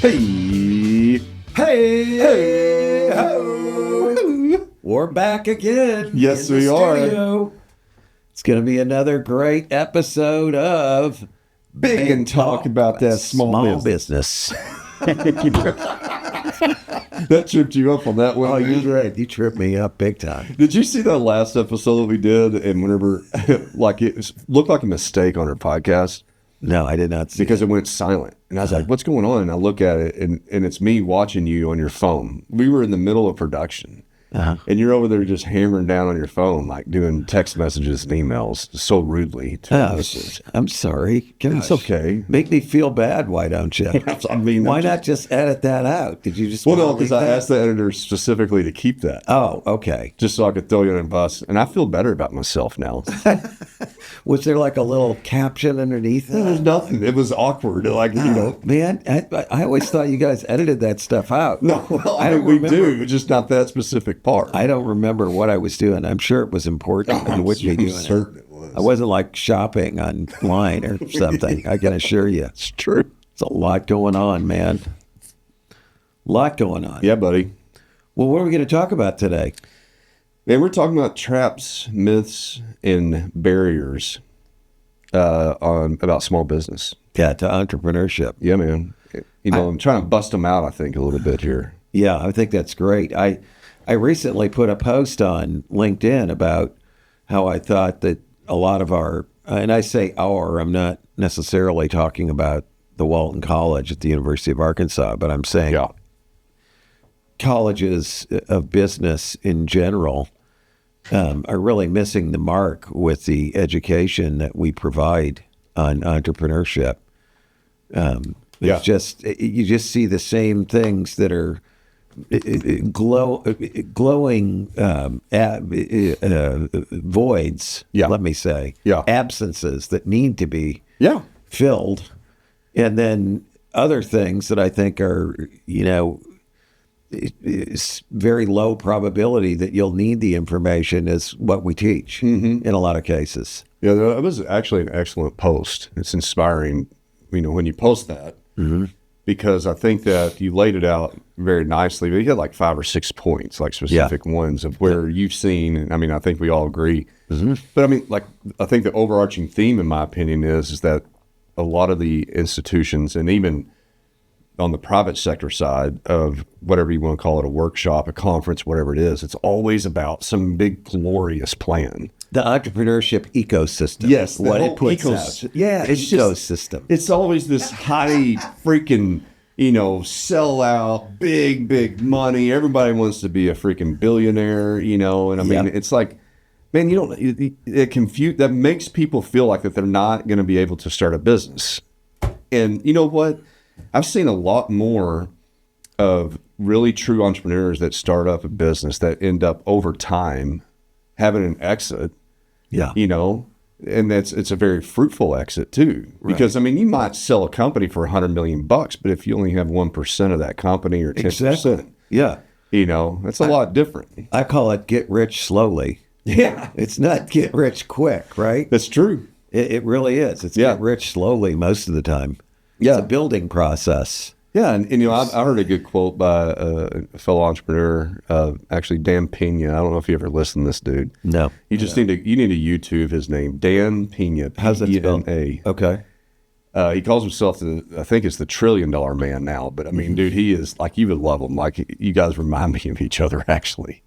Hey, hey, hey, ho. We're back again. Yes, in the we are. studio. It's going to be another great episode of Big and talk about that small business. That tripped you up on that one. Oh, man. you tripped me up big time. Did you see that last episode that we did? And whenever, like, it looked like a mistake on our podcast No, I did not see because it went silent. And I was like, what's going on? And I look at it, and it's me watching you on your phone. We were in the middle of production. And you're over there just hammering down on your phone, like doing text messages and emails so rudely to our listeners. I'm sorry. It's okay. Make me feel bad, why don't you? I mean, Why not just edit that out? Did you just Well, no, want to because leave I that? asked the editor specifically to keep that. Oh, okay. Just so I could throw you on a bus. And I feel better about myself now. Was there like a little caption underneath There it? was nothing. It was awkward. Like, you know. Man, I always thought you guys edited that stuff out. No, well, I don't we remember. do, just not that specific part. I don't remember what I was doing. I'm sure it was important and would be doing certain it. it was. I wasn't like shopping online or something. I can assure you. It's true. It's a lot going on, man. A lot going on. Yeah, buddy. Well, what are we going to talk about today? Man, we're talking about traps, myths, and barriers about small business. Yeah, to entrepreneurship. Yeah, man. You know, I'm trying to bust them out, I think, a little bit here. Yeah, I think that's great. I recently put a post on LinkedIn about how I thought that a lot of our, and I say our, I'm not necessarily talking about the Walton College at the University of Arkansas, but I'm saying Yeah. colleges of business in general are really missing the mark with the education that we provide on entrepreneurship. Yeah. It's just, you just see the same things that are glowing voids, Yeah. let me say, Yeah. absences that need to be Yeah. filled. And then other things that I think are, it's very low probability that you'll need the information is what we teach in a lot of cases. Yeah, that was actually an excellent post. It's inspiring, when you post that, because I think that you laid it out very nicely. But you had like 5 or 6 points, like specific ones of where you've seen. And I mean, I think we all agree. But I mean, like, I think the overarching theme, in my opinion, is that a lot of the institutions, and even on the private sector side of whatever you want to call it, a workshop, a conference, whatever it is, it's always about some big glorious plan. The entrepreneurship ecosystem. Yes, the what whole it puts ecosystem. out. Yeah, It's just- ecosystem. It's always this high freaking, sell out, big money. Everybody wants to be a freaking billionaire, and I mean, Yep. it's like, man, that makes people feel like that they're not going to be able to start a business. And you know what? I've seen a lot more of really true entrepreneurs that start up a business that end up over time having an exit. Yeah. And it's a very fruitful exit too, because I mean, you might sell a company for $100 million, but if you only have 1% of that company or 10%, Exactly. Yeah. that's a lot different. I call it get rich slowly. Yeah, It's not get rich quick, right? that's true. It really is. It's Yeah. get rich slowly most of the time. Yeah. It's a building process. Yeah, and I heard a good quote by a fellow entrepreneur, actually Dan Pena. I don't know if you ever listened to this dude. No. You just need to YouTube his name, Dan Pena. How's that spelled? P-E-N-A. Okay. He calls himself I think it's the $1 trillion man now. But I mean, dude, he is like, you would love him. Like, you guys remind me of each other actually.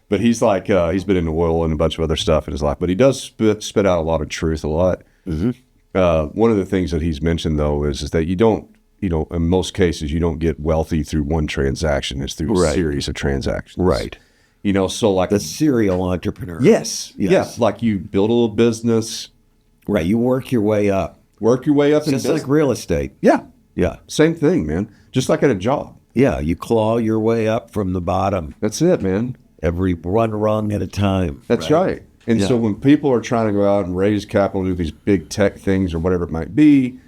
But he's like, he's been in oil and a bunch of other stuff in his life. But he does spit out a lot of truth a lot. One of the things that he's mentioned though is that you don't. In most cases, you don't get wealthy through one transaction. It's through a series of transactions. Right. So like The serial entrepreneur. yes. Yes. Yeah. Like you build a little business, Right. You work your way up. work your way up in Just business. like real estate. Yeah. Yeah. Same thing, man. Just like at a job. Yeah. You claw your way up from the bottom That's it, man. every one rung at a time. That's right. And Yeah. so when people are trying to go out and raise capital, do these big tech things or whatever it might be,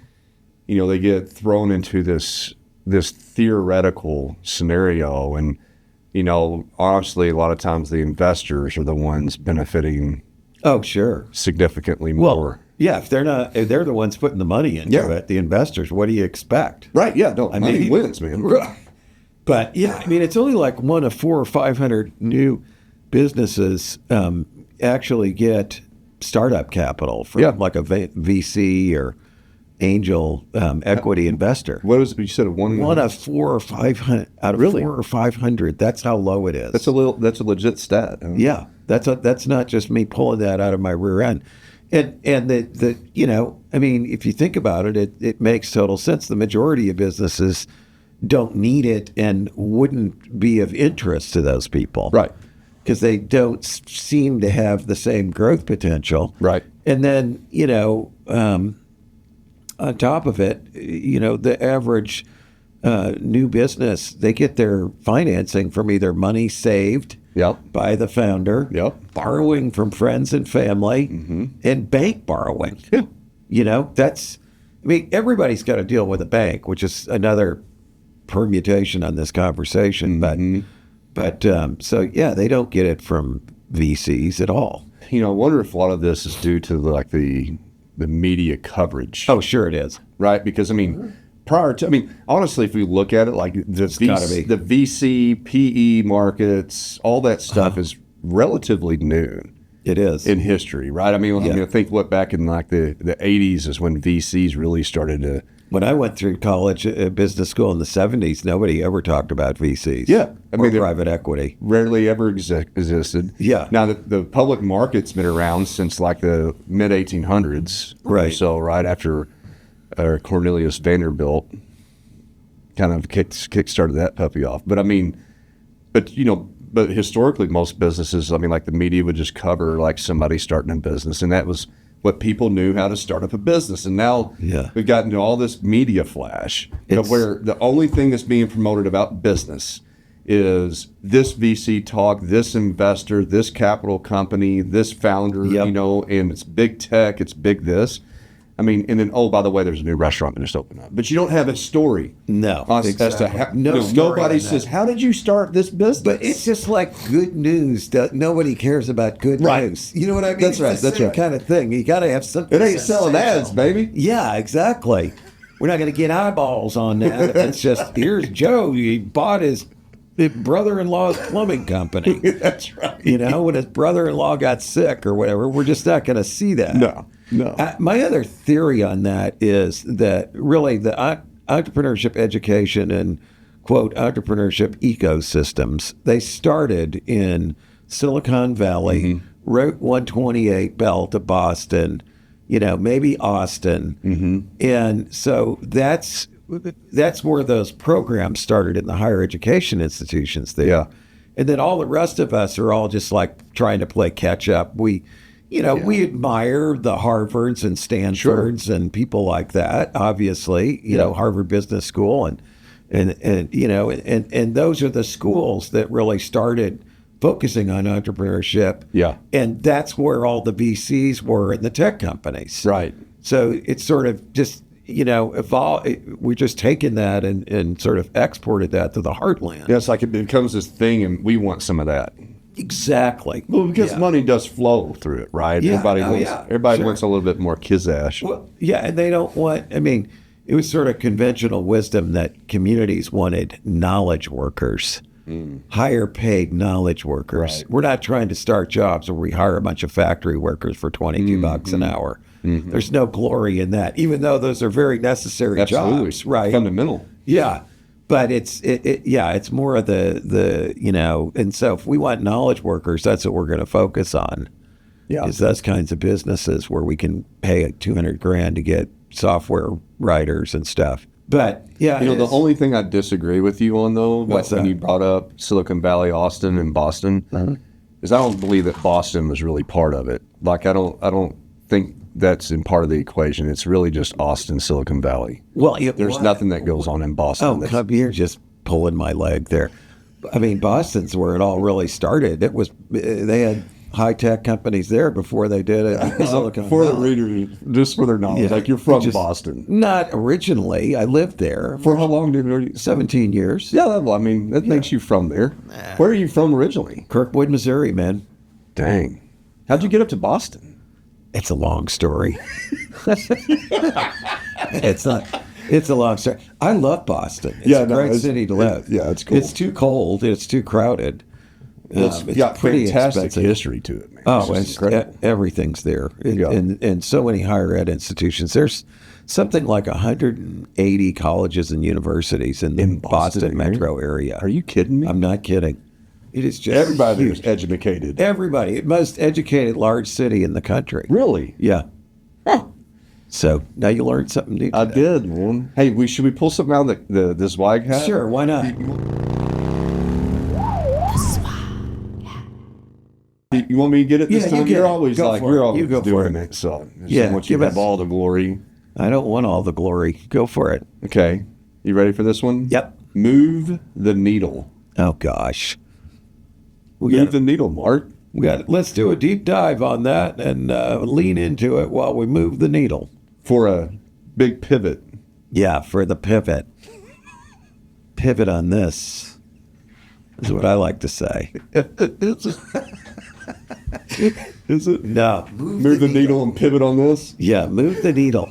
they get thrown into this theoretical scenario. And, honestly, a lot of times the investors are the ones benefiting Oh, sure. significantly Well, more. Yeah, if they're the ones putting the money into it, the investors, what do you expect? Right. Yeah. No, money wins, man. Right. But yeah, I mean, it's only like 1 of 400 or 500 new businesses actually get startup capital from like a VC or angel equity investor. What was it? You said one of 400 or 500 out of 400 or 500. That's how low it is. That's a legit stat. Yeah, that's not just me pulling that out of my rear end. And the I mean, if you think about it, it makes total sense. The majority of businesses don't need it and wouldn't be of interest to those people. Right. Because they don't seem to have the same growth potential. Right. And then, on top of it, the average new business, they get their financing from either money saved by the founder, borrowing from friends and family, and bank borrowing. Yeah. Everybody's got to deal with a bank, which is another permutation on this conversation. But they don't get it from VCs at all. I wonder if a lot of this is due to the media coverage. Oh, sure it is. Right? Because, honestly, if we look at it, like the VC, PE markets, all that stuff is relatively new. It is. In history, right? I think back in like the 80s is when VCs really started to... When I went through college, business school in the 70s, nobody ever talked about VCs. Yeah. Or private equity. Rarely ever existed. Yeah. Now, the public market's been around since like the mid-1800s. Right. Or so, right after Cornelius Vanderbilt kind of kick-started that puppy off. But historically, most businesses, like the media would just cover like somebody starting a business, and that was what people knew how to start up a business. And now we've gotten to all this media flash, where the only thing that's being promoted about business is this VC talk, this investor, this capital company, this founder, and it's big tech, it's big this. And then, by the way, there's a new restaurant that just opened up. But you don't have a story. No. As to how, nobody says, how did you start this business? But it's just like good news. Nobody cares about good news. You know what I mean? That's right. It's the same kind of thing. You got to have something. It ain't selling ads, baby. Yeah, exactly. We're not going to get eyeballs on that. It's just, here's Joe. He bought his brother-in-law's plumbing company. That's right. When his brother-in-law got sick or whatever, we're just not going to see that. No. My other theory on that is that really the entrepreneurship education and, quote, entrepreneurship ecosystems, they started in Silicon Valley, Route 128 belt of Boston, maybe Austin. And so that's where those programs started in the higher education institutions there. Yeah. And then all the rest of us are all just like trying to play catch up. We admire the Harvards and Stanfords and people like that, obviously, Harvard Business School and those are the schools that really started focusing on entrepreneurship. Yeah. And that's where all the VCs were in the tech companies. Right. So it's sort of just, we're just taking that and sort of exported that to the heartland. Yeah, it's like it becomes this thing and we want some of that. Exactly. Well, because money does flow through it, right? Yeah. Everybody wants a little bit more kizzash. Well, yeah, and they don't want, it was sort of conventional wisdom that communities wanted knowledge workers, higher paid knowledge workers. Right. We're not trying to start jobs where we hire a bunch of factory workers for $22 an hour. There's no glory in that, even though those are very necessary jobs, right? Fundamental. Yeah. But it's more of the and so if we want knowledge workers, that's what we're going to focus on. Yeah. Is those kinds of businesses where we can pay $200,000 to get software writers and stuff. But yeah, the only thing I disagree with you on though, when you brought up Silicon Valley, Austin, and Boston, is I don't believe that Boston was really part of it. Like I don't think that's in part of the equation. It's really just Austin, Silicon Valley. Well, there's nothing that goes on in Boston. Oh, you're just pulling my leg there. Boston's where it all really started. They had high-tech companies there before they did it in Silicon For Valley. the reader, just for their knowledge, like you're from Boston. Not originally. I lived there. For how long did you? 17 years. Yeah, that makes you from there. Where are you from originally? Kirkwood, Missouri, man. Dang. How'd you get up to Boston? It's a long story. It's not. It's a long story. I love Boston. It's a great city to live. It's cool. It's too cold. It's too crowded. It's got pretty fantastic expensive. history to it, man. Oh, It's it's incredible. everything's there. And so many higher ed institutions. There's something like 180 colleges and universities in the Boston metro area. Are you kidding me? I'm not kidding. It is just Everybody huge. is educated. Everybody. Most educated large city in the country. Really? Yeah. So now you learned something new. I did, man. Hey, should we pull something out of this wag hat? Sure, why not? You want me to get it this Yeah, you time? get You're it. always Go like, for it. you're always You go for doing it. it. So Yeah, I want you give to us- have all the glory. I don't want all the glory. Go for it. Okay. You ready for this one? Yep. Move the needle. Oh gosh. Move the needle, Mark. Let's do a deep dive on that and lean into it while we move the needle. For a big pivot. Yeah, for the pivot. Pivot on this is what I like to say. Is it? No. Move the needle and pivot on this? Yeah, move the needle.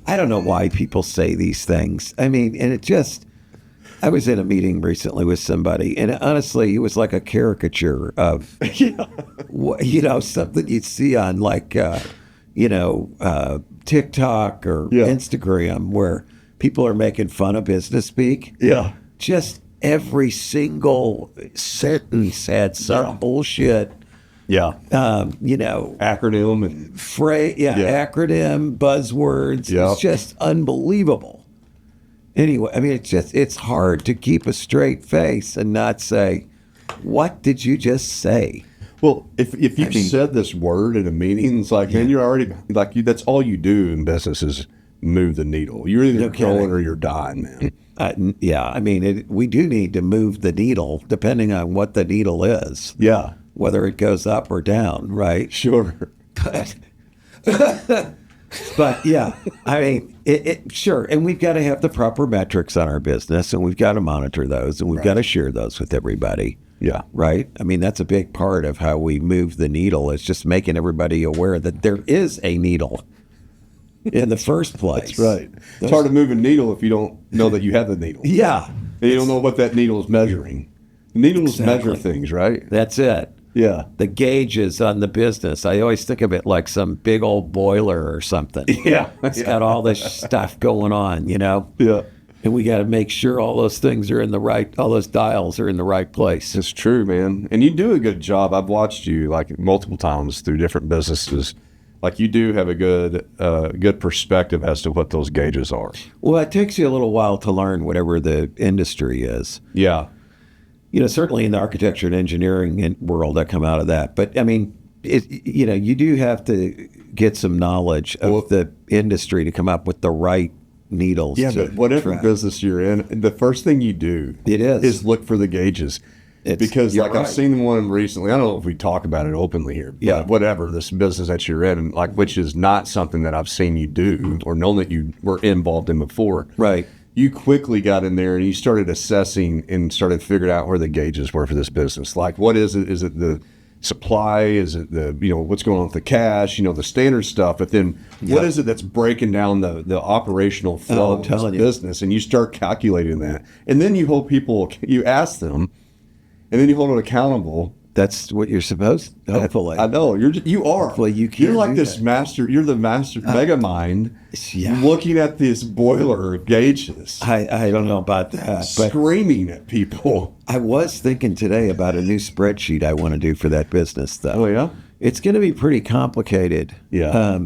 I don't know why people say these things. I mean, and it just, I was in a meeting recently with somebody, and honestly, it was like a caricature of, something you'd see on like, TikTok or Instagram where people are making fun of business speak. Yeah. Just every single sentence had some bullshit. Yeah. Acronym and acronym, buzzwords. Yeah. It's just unbelievable. Anyway, I mean, it's hard to keep a straight face and not say, what did you just say? Well, if you said this word in a meeting, it's like, man, you're already like that's all you do in business is move the needle. You're either going or you're dying, man. We do need to move the needle depending on what the needle is. Yeah. Whether it goes up or down, right? Sure. But yeah, I mean, sure. And we've got to have the proper metrics on our business, and we've got to monitor those, and we've got to share those with everybody. Yeah. Right? I mean, that's a big part of how we move the needle is just making everybody aware that there is a needle in the first place. That's right. It's hard to move a needle if you don't know that you have the needle. Yeah. And you don't know what that needle is measuring. Needles measure things, right? That's it. Yeah. The gauges on the business. I always think of it like some big old boiler or something. Yeah. It's got all this stuff going on, Yeah. And we got to make sure all those things are all those dials are in the right place. It's true, man. And you do a good job. I've watched you like multiple times through different businesses. Like you do have a good perspective as to what those gauges are. Well, it takes you a little while to learn whatever the industry is. Yeah. Certainly in the architecture and engineering world, I come out of that. But I mean, you do have to get some knowledge of the industry to come up with the right needles. Yeah, but whatever business you're in, the first thing you do is look for the gauges. Because I've seen one recently. I don't know if we talk about it openly here. But whatever, this business that you're in, which is not something that I've seen you do or known that you were involved in before. Right. You quickly got in there and you started assessing and started figuring out where the gauges were for this business. Like, what is it? Is it the supply? Is it the, what's going on with the cash? The standard stuff. But then what is it that's breaking down the operational flow of this business? And you start calculating that. And then you ask them, and then you hold it accountable. That's what you're supposed to. Hopefully. I know. You are. Hopefully you can. You're like this master. You're the master mega mind looking at this boiler of gauges. I don't know about that. But screaming at people. I was thinking today about a new spreadsheet I want to do for that business, though. Oh, yeah? It's going to be pretty complicated. Yeah.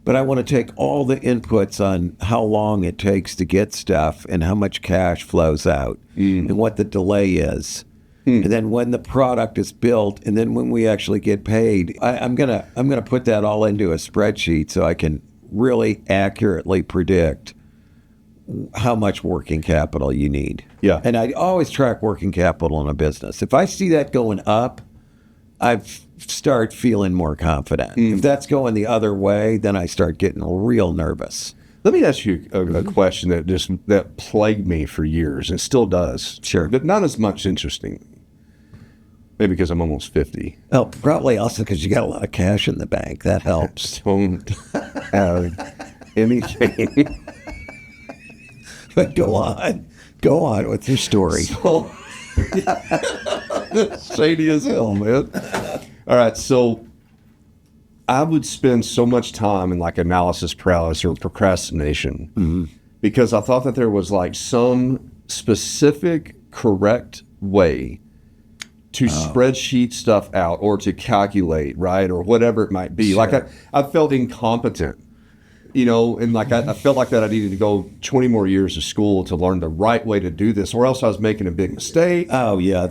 But I want to take all the inputs on how long it takes to get stuff and how much cash flows out and what the delay is. And then when the product is built, and then when we actually get paid, I'm gonna put that all into a spreadsheet so I can really accurately predict how much working capital you need. Yeah. And I always track working capital in a business. If I see that going up, I start feeling more confident. If that's going the other way, then I start getting real nervous. Let me ask you a question that plagued me for years and still does. Sure. But not as much interesting. Maybe because I'm almost 50. Oh, probably also because you got a lot of cash in the bank. That helps. Don't have anything. But go on with your story. So, shady as hell, man. All right, so I would spend so much time in like analysis paralysis or procrastination because I thought that there was like some specific correct way to spreadsheet stuff out or to calculate, right? Or whatever it might be. Sure. Like I felt incompetent, and like I felt like that I needed to go 20 more years of school to learn the right way to do this, or else I was making a big mistake. Oh yeah,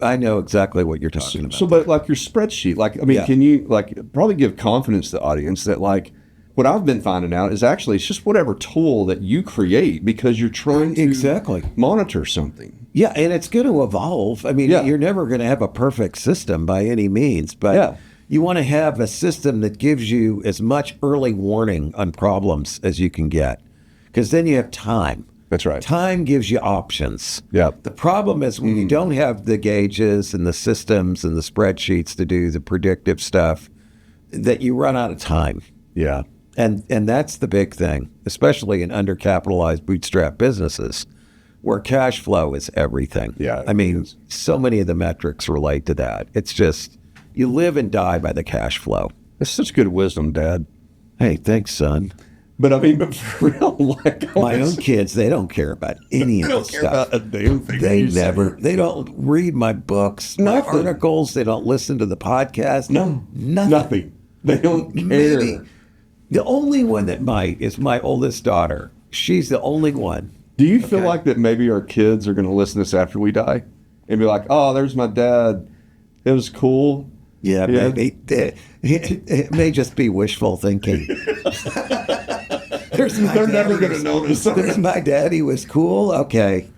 I know exactly what you're talking about. So, but like your spreadsheet, can you like probably give confidence to the audience that like what I've been finding out is actually it's just whatever tool that you create because you're trying to monitor something. Yeah, and it's going to evolve. I mean, you're never going to have a perfect system by any means, but you want to have a system that gives you as much early warning on problems as you can get, because then you have time. That's right. Time gives you options. Yeah. The problem is when you don't have the gauges and the systems and the spreadsheets to do the predictive stuff, that you run out of time. Yeah. And that's the big thing, especially in undercapitalized bootstrap businesses, where cash flow is everything. Yeah. I mean, so many of the metrics relate to that. It's just, you live and die by the cash flow. That's such good wisdom, Dad. Hey, thanks, son. But I mean, but for real, like my own kids, they don't care about any of this stuff. They don't care about a damn thing. They don't read my books, my articles. They don't listen to the podcast. No, nothing. They don't care. Maybe. The only one that might is my oldest daughter. She's the only one. Do you feel like that maybe our kids are going to listen to this after we die and be like, oh, there's my dad. It was cool. Yeah, maybe. It may just be wishful thinking. They're never going to notice. There's my daddy was cool. Okay.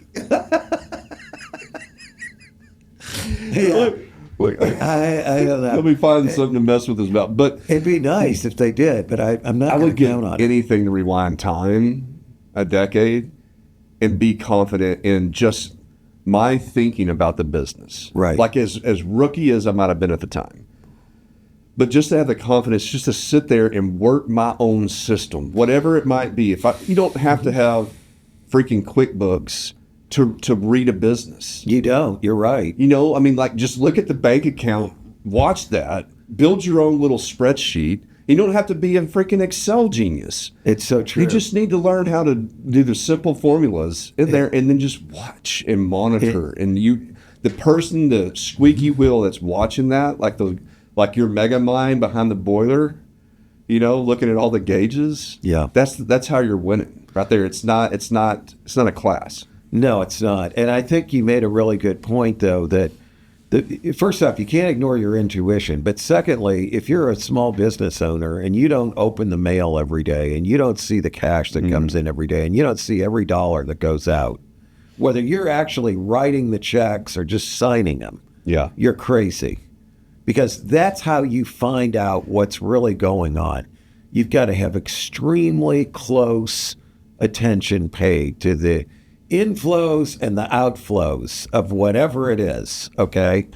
I don't know. They'll be finding something to mess with us about. But it'd be nice if they did, but I'm not going to count on it. Anything to rewind time a decade and be confident in just my thinking about the business. Right. Like as rookie as I might have been at the time. But just to have the confidence just to sit there and work my own system, whatever it might be. You don't have to have freaking QuickBooks to read a business. You don't. You're right. I mean, like just look at the bank account, watch that, build your own little spreadsheet. You don't have to be a freaking Excel genius. It's so true. You just need to learn how to do the simple formulas in there and then just watch and monitor. And the squeaky wheel that's watching that, like your mega mind behind the boiler, looking at all the gauges. Yeah. That's how you're winning right there. It's not a class. No, it's not. And I think you made a really good point, though, that first off, you can't ignore your intuition. But secondly, if you're a small business owner and you don't open the mail every day and you don't see the cash that comes in every day and you don't see every dollar that goes out, whether you're actually writing the checks or just signing them, you're crazy. Because that's how you find out what's really going on. You've got to have extremely close attention paid to the inflows and the outflows of whatever it is, okay?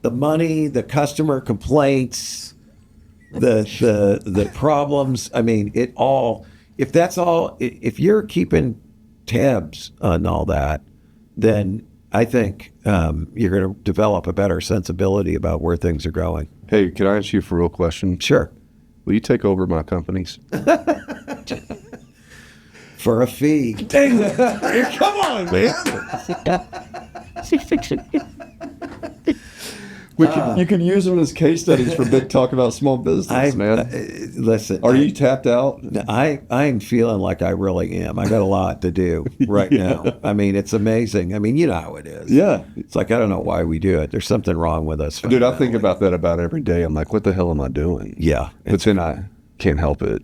The money, the customer complaints, the problems. I mean, it all, if you're keeping tabs on all that, then I think you're going to develop a better sensibility about where things are going. Hey, can I ask you a real question? Sure. Will you take over my companies? For a fee. Dang it. Come on, man. You can use them as case studies for big talk about small business, man. Listen. Are you tapped out? I'm feeling like I really am. I got a lot to do right now. I mean, it's amazing. I mean, you know how it is. Yeah. It's like, I don't know why we do it. There's something wrong with us. Dude, I think about that about every day. I'm like, what the hell am I doing? Yeah. But then I can't help it.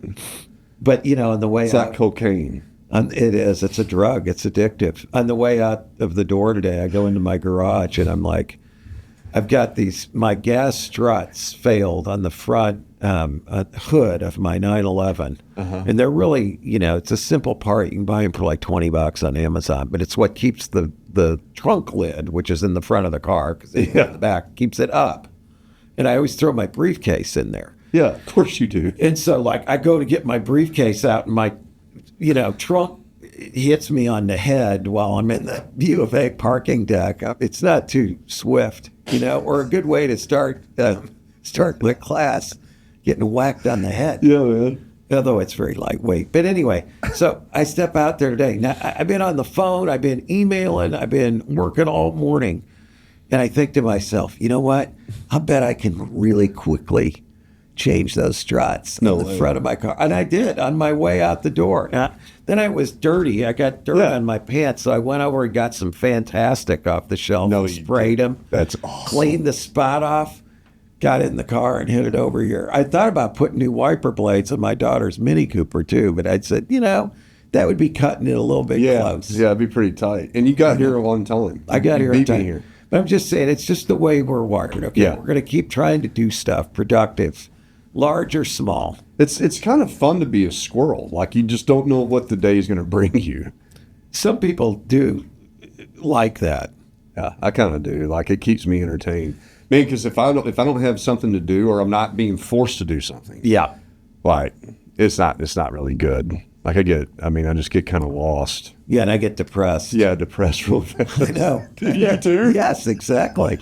But, in the way it's like cocaine. It is. It's a drug. It's addictive. On the way out of the door today, I go into my garage and I'm like, I've got my gas struts failed on the front hood of my 911. And they're really, it's a simple part. You can buy them for like $20 on Amazon, but it's what keeps the trunk lid, which is in the front of the car, because in the back, keeps it up. And I always throw my briefcase in there. Yeah, of course you do. And so, like, I go to get my briefcase out, and my, trunk hits me on the head while I'm in the U of A parking deck. It's not too swift, or a good way to start the class, getting whacked on the head. Yeah, man. Although it's very lightweight. But anyway, so I step out there today. Now, I've been on the phone, I've been emailing, I've been working all morning. And I think to myself, you know what? I bet I can really quickly change those struts in the front of my car. And I did on my way out the door. Now, then I was dirty. I got dirt on my pants. So I went over and got some Fantastic off the shelf and sprayed them. That's awesome. Cleaned the spot off, got it in the car and hit it over here. I thought about putting new wiper blades on my daughter's Mini Cooper too, but I'd said, that would be cutting it a little bit close. Yeah, it'd be pretty tight. And you got here on time. I got here on time. Here. But I'm just saying, it's just the way we're wired. Okay, we're going to keep trying to do stuff productive, large or small. It's kind of fun to be a squirrel. Like, you just don't know what the day is going to bring you. Some people do like that. Yeah, I kind of do. Like, it keeps me entertained. Man, because if I don't have something to do, or I'm not being forced to do something, like, it's not really good. Like, I just get kind of lost. Yeah, and I get depressed. Yeah, depressed real fast. I know. You too? Yes, exactly.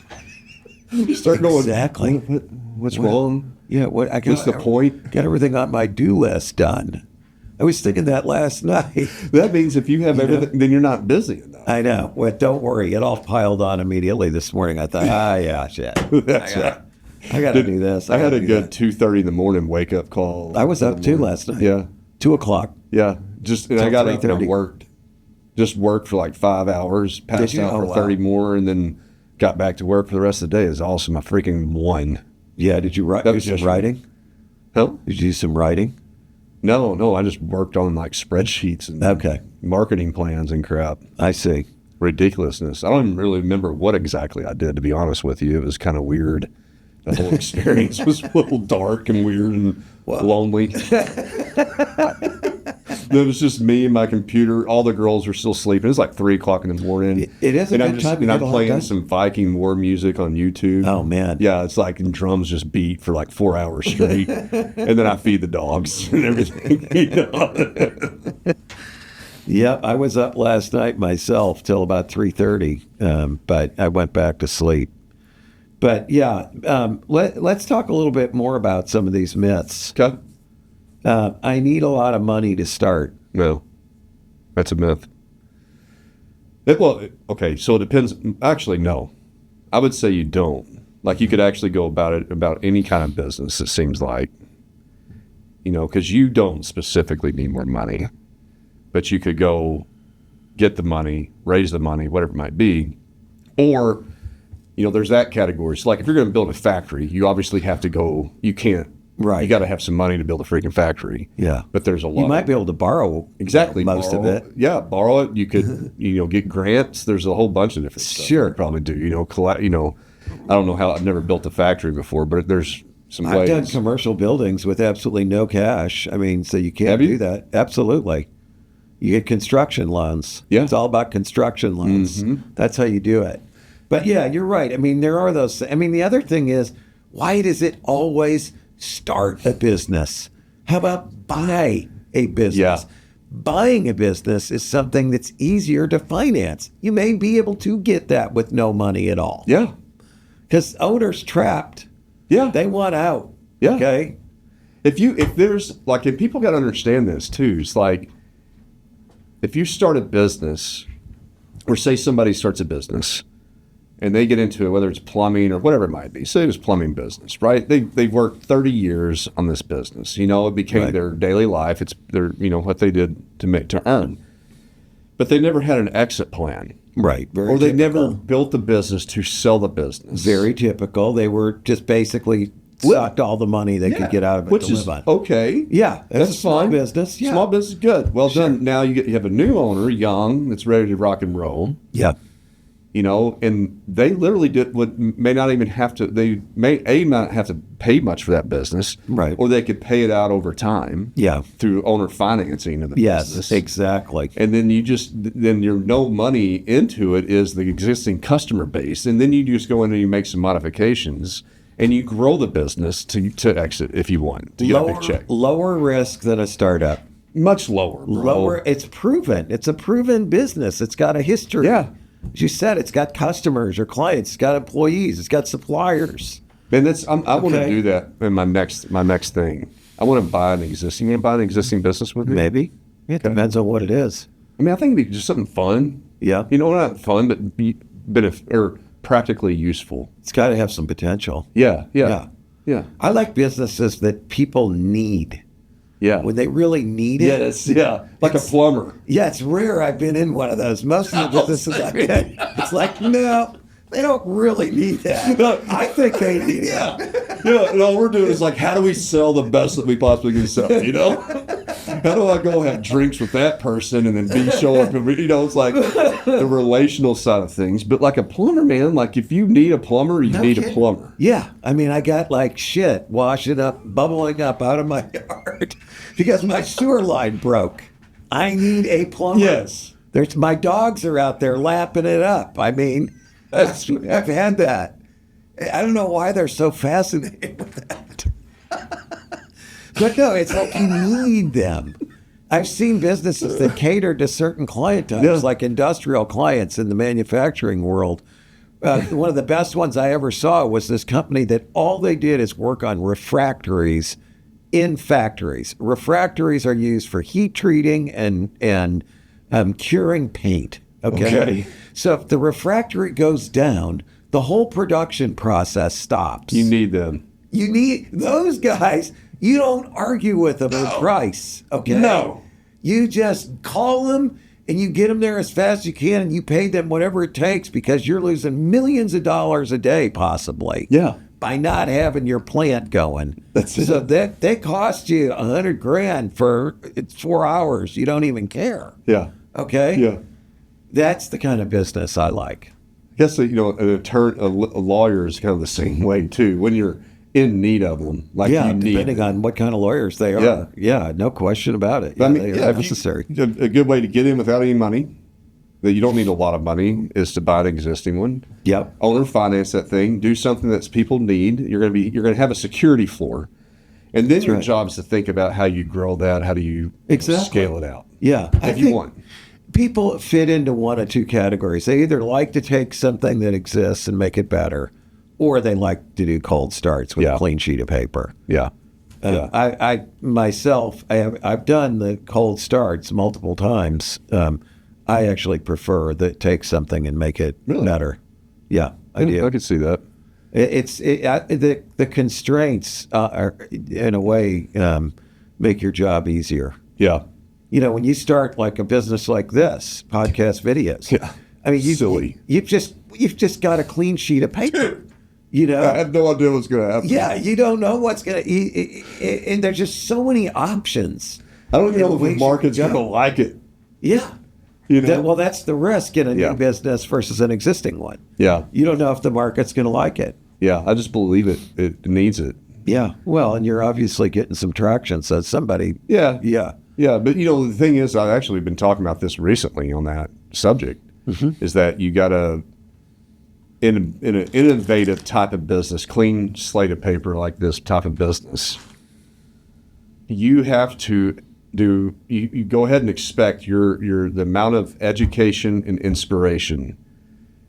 You start going, exactly. What's wrong? Yeah, what's the point? Got everything on my do list done. I was thinking that last night. That means if you have everything, then you're not busy enough. I know. Well, don't worry. It all piled on immediately this morning. I thought, yeah, shit. That's right. I got to do this. I had a good 2:30 in the morning wake up call. I was up too last night. Yeah. 2:00. Yeah. And I got up and I worked. Just worked for like 5 hours, passed out for 30 more, and then got back to work for the rest of the day. It was awesome. I freaking won. Yeah. Did you do some writing? Huh? Did you do some writing? No. I just worked on like spreadsheets and marketing plans and crap. I see. Ridiculousness. I don't even really remember what exactly I did, to be honest with you. It was kind of weird. The whole experience was a little dark and weird and lonely. It was just me and my computer. All the girls were still sleeping. It was like 3:00 in the morning. It is a good time. And I'm playing some Viking war music on YouTube. Oh, man. Yeah, it's like, and drums just beat for like 4 hours straight. And then I feed the dogs and everything. Yep, I was up last night myself till about 3:30, but I went back to sleep. But yeah, let's talk a little bit more about some of these myths. Okay. I need a lot of money to start. No, that's a myth. Okay, so it depends. Actually, no. I would say you don't. Like, you could actually go about any kind of business, it seems like. Because you don't specifically need more money. But you could go get the money, raise the money, whatever it might be. Or, there's that category. So, like, if you're going to build a factory, you obviously have to go, you can't. Right. You got to have some money to build a freaking factory. Yeah. But there's a lot. You might be able to borrow most of it. Yeah, borrow it. You could, get grants. There's a whole bunch of different stuff. Sure. You probably do. I don't know how. I've never built a factory before, but there's some ways. I've done commercial buildings with absolutely no cash. I mean, so you can't do that. Absolutely. You get construction loans. Yeah. It's all about construction loans. Mm-hmm. That's how you do it. But yeah, you're right. I mean, there are those. I mean, the other thing is, why does it always start a business? How about buy a business? Yeah. Buying a business is something that's easier to finance. You may be able to get that with no money at all. Yeah. Because owners trapped. Yeah. They want out. Yeah. Okay. If people got to understand this too, it's like, if you start a business, or say somebody starts a business and they get into it, whether it's plumbing or whatever it might be, say it was plumbing business, right? They've worked 30 years on this business. It became their daily life. It's what they did to earn. But they never had an exit plan. Right. Or they never built the business to sell the business. Very typical. They were just basically sucked all the money they could get out of it which to is live on. Okay. Yeah, that's small fine. Business. Yeah. Small business is good. Well done. Now you have a new owner, young, that's ready to rock and roll. Yeah. and they literally may not even have to, they may not have to pay much for that business. Right. Or they could pay it out over time. Yeah. Through owner financing of the business. Yes, exactly. And then then your no money into it is the existing customer base. And then you just go in and you make some modifications and you grow the business to exit if you want, to get a big check. Lower risk than a startup. Much lower, bro. Lower. It's proven. It's a proven business. It's got a history. Yeah. As you said, it's got customers or clients. It's got employees. It's got suppliers. And I want to do that in my next thing. I want to buy an existing. You want to buy an existing business with me? Maybe. It depends on what it is. I mean, I think it'd be just something fun. Yeah. Not fun, but practically useful. It's got to have some potential. Yeah. I like businesses that people need. Yeah. When they really need it. Yes, yeah. Like a plumber. Yeah, it's rare I've been in one of those. Most of the businesses I've been, it's like, no, they don't really need that. No. I think they need it. Yeah, and all we're doing is like, how do we sell the best that we possibly can sell, How do I go have drinks with that person and then show up and, it's like the relational side of things. But like a plumber, man, like if you need a plumber, you need a plumber. Yeah, I mean, I got like shit washing up, bubbling up out of my yard because my sewer line broke. I need a plumber. Yes. My dogs are out there lapping it up. I mean, I've had that. I don't know why they're so fascinated with that. But no, it's like you need them. I've seen businesses that cater to certain client types, like industrial clients in the manufacturing world. One of the best ones I ever saw was this company that all they did is work on refractories in factories. Refractories are used for heat treating and curing paint. Okay. So if the refractory goes down, the whole production process stops. You need them. You need those guys. You don't argue with them on price. Okay. No. You just call them and you get them there as fast as you can, and you pay them whatever it takes because you're losing millions of dollars a day, possibly. Yeah. By not having your plant going. So that they cost you $100,000 for 4 hours. You don't even care. Yeah. Okay. Yeah. That's the kind of business I like. I guess a lawyer is kind of the same way too. When you're in need of them, like you need, depending on what kind of lawyers they are. Yeah, no question about it. Yeah, they are necessary. A good way to get in without any money, that you don't need a lot of money, is to buy an existing one. Yep. Owner finance that thing. Do something that people need. You're going to have a security floor, and then your job is to think about how you grow that. How do you scale it out? Yeah, if you want. People fit into one of two categories. They either like to take something that exists and make it better, or they like to do cold starts with a clean sheet of paper. Yeah. I myself, I've done the cold starts multiple times. I actually prefer that take something and make it better. Yeah, I do. I could see that. The constraints are, in a way, make your job easier. Yeah. When you start like a business like this, podcast videos. Yeah. I mean, you've just got a clean sheet of paper. I had no idea what's going to happen. Yeah, you don't know what's going to, and there's just so many options. I don't even know if the market's going to like it. Yeah. That's the risk in a new business versus an existing one. Yeah. You don't know if the market's going to like it. Yeah, I just believe it needs it. Yeah. Well, and you're obviously getting some traction, so somebody. Yeah. Yeah. Yeah, but the thing is, I've actually been talking about this recently on that subject, is that you got to, in an innovative type of business, clean slate of paper like this type of business, you have to you go ahead and expect the amount of education and inspiration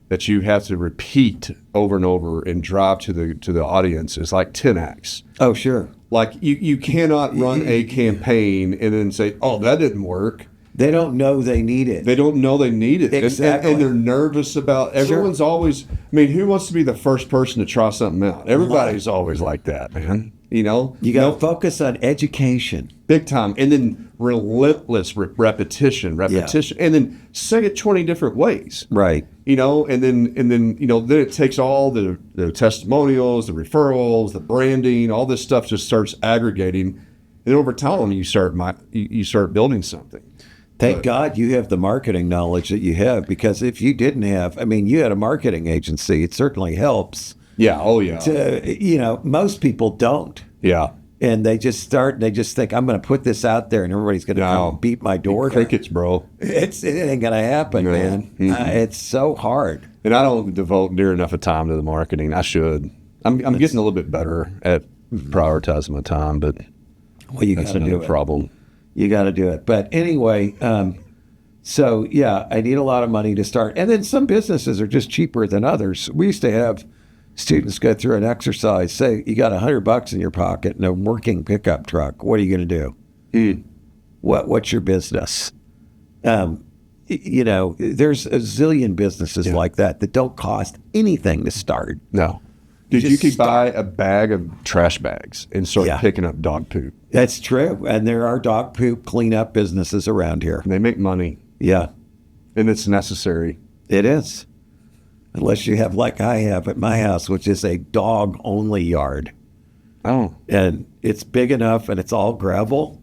that you have to repeat over and over and drive to the audience is like 10x. Oh, sure. Like you cannot run a campaign and then say, "Oh, that didn't work." They don't know they need it. They don't know they need it. Exactly. And they're nervous about. Everyone's always. I mean, who wants to be the first person to try something out? Everybody's always like that, man. You got to focus on education, big time, and then relentless repetition, and then say it 20 different ways, right? And then then it takes all the testimonials, the referrals, the branding, all this stuff just starts aggregating, and over time you start building something. Thank God you have the marketing knowledge that you have, because if you didn't have, I mean, you had a marketing agency, it certainly helps. Yeah. Oh, yeah. Most people don't. Yeah. And they just start and they just think, I'm going to put this out there and everybody's going to come and beat my door. Crickets, bro. It ain't going to happen, man. Mm-hmm. It's so hard. And I don't devote near enough of time to the marketing. I should. I'm getting a little bit better at prioritizing my time, but you got to do it. Problem. You got to do it. But anyway, so yeah, I need a lot of money to start. And then some businesses are just cheaper than others. We used to have students go through an exercise. Say you got $100 in your pocket and a working pickup truck. What are you going to do? What's your business? There's a zillion businesses like that don't cost anything to start. No. Dude, you could buy a bag of trash bags and start picking up dog poop. That's true. And there are dog poop cleanup businesses around here. They make money. Yeah. And it's necessary. It is. Unless you have, like I have at my house, which is a dog-only yard. Oh. And it's big enough and it's all gravel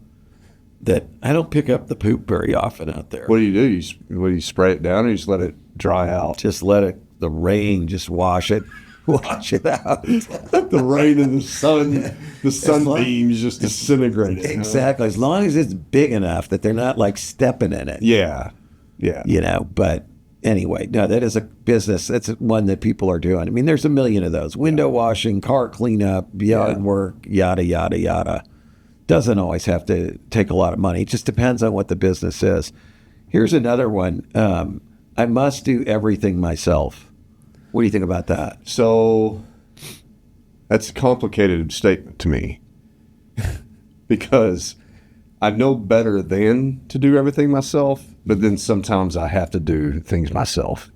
that I don't pick up the poop very often out there. What do? You spray it down or you just let it dry out? Just let the rain just wash it out. The rain and the sunbeams just disintegrate it. Exactly. As long as it's big enough that they're not like stepping in it. Yeah. Yeah. But anyway, no, that is a business. That's one that people are doing. I mean, there's a million of those. Window washing, car cleanup, yard work, yada, yada, yada. Doesn't always have to take a lot of money. It just depends on what the business is. Here's another one. I must do everything myself. What do you think about that? So that's a complicated statement to me because I know better than to do everything myself, but then sometimes I have to do things myself.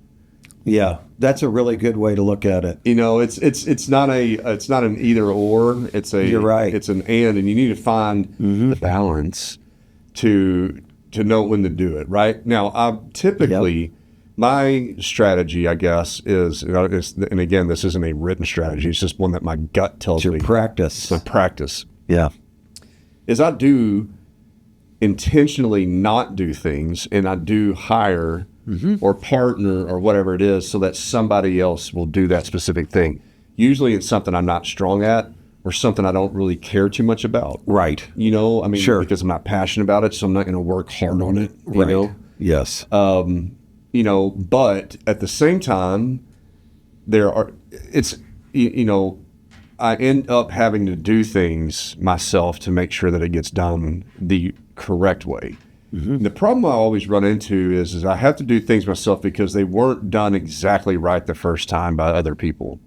Yeah, that's a really good way to look at it. It's not an either or. You're right. It's an and you need to find the balance to know when to do it. Right now, I typically my strategy, I guess, is, and again, this isn't a written strategy. It's just one that my gut tells me. It's your practice. My practice. Yeah, is I do intentionally not do things, and I do hire or partner or whatever it is so that somebody else will do that specific thing. Usually it's something I'm not strong at or something I don't really care too much about. Right. Sure. Because I'm not passionate about it, so I'm not going to work hard on it. You know? Yes. But at the same time, I end up having to do things myself to make sure that it gets done the correct way. The problem I always run into is I have to do things myself because they weren't done exactly right the first time by other people.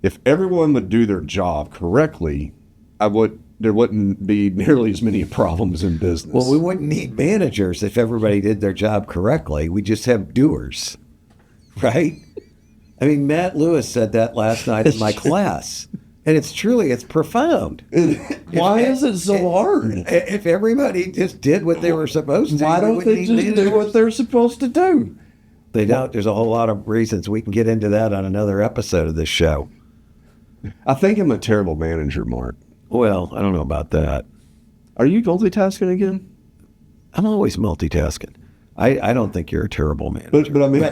If everyone would do their job correctly, there wouldn't be nearly as many problems in business. Well, we wouldn't need managers if everybody did their job correctly. We just have doers, right? I mean, Matt Lewis said that last night in my class. And it's profound. Why is it so hard? If everybody just did what they were supposed to, why don't they just do what they're supposed to do? They don't. There's a whole lot of reasons. We can get into that on another episode of this show. I think I'm a terrible manager, Mark. Well, I don't know about that. Are you multitasking again? I'm always multitasking. I don't think you're a terrible manager. But I mean,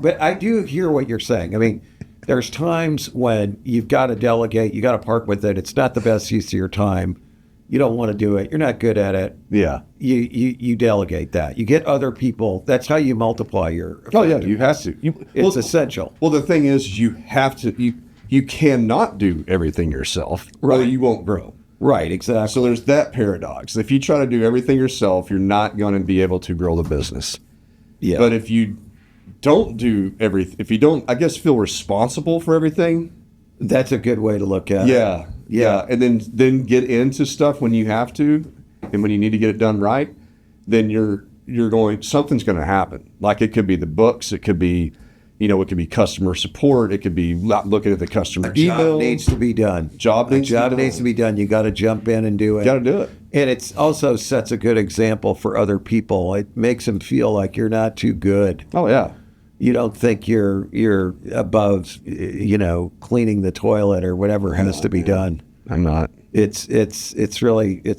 but I do hear what you're saying. I mean, there's times when you've got to delegate, you got to part with it. It's not the best use of your time. You don't want to do it. You're not good at it. Yeah. You delegate that. You get other people. That's how you multiply your. Oh yeah, you have to. It's essential. Well, the thing is, you have to. You cannot do everything yourself, or you won't grow. Right. Exactly. So there's that paradox. If you try to do everything yourself, you're not going to be able to grow the business. Yeah. But if you don't do everything, if you don't, I guess, feel responsible for everything. That's a good way to look at it. Yeah. And then get into stuff when you have to, and when you need to get it done right, then something's going to happen. Like it could be the books, it could be, it could be customer support, it could be looking at the customer email. Job needs to be done. Job needs to be done. You got to jump in and do it. Got to do it. And it also sets a good example for other people. It makes them feel like you're not too good. Oh yeah. You don't think you're above, cleaning the toilet or whatever has to be done. I'm not. It's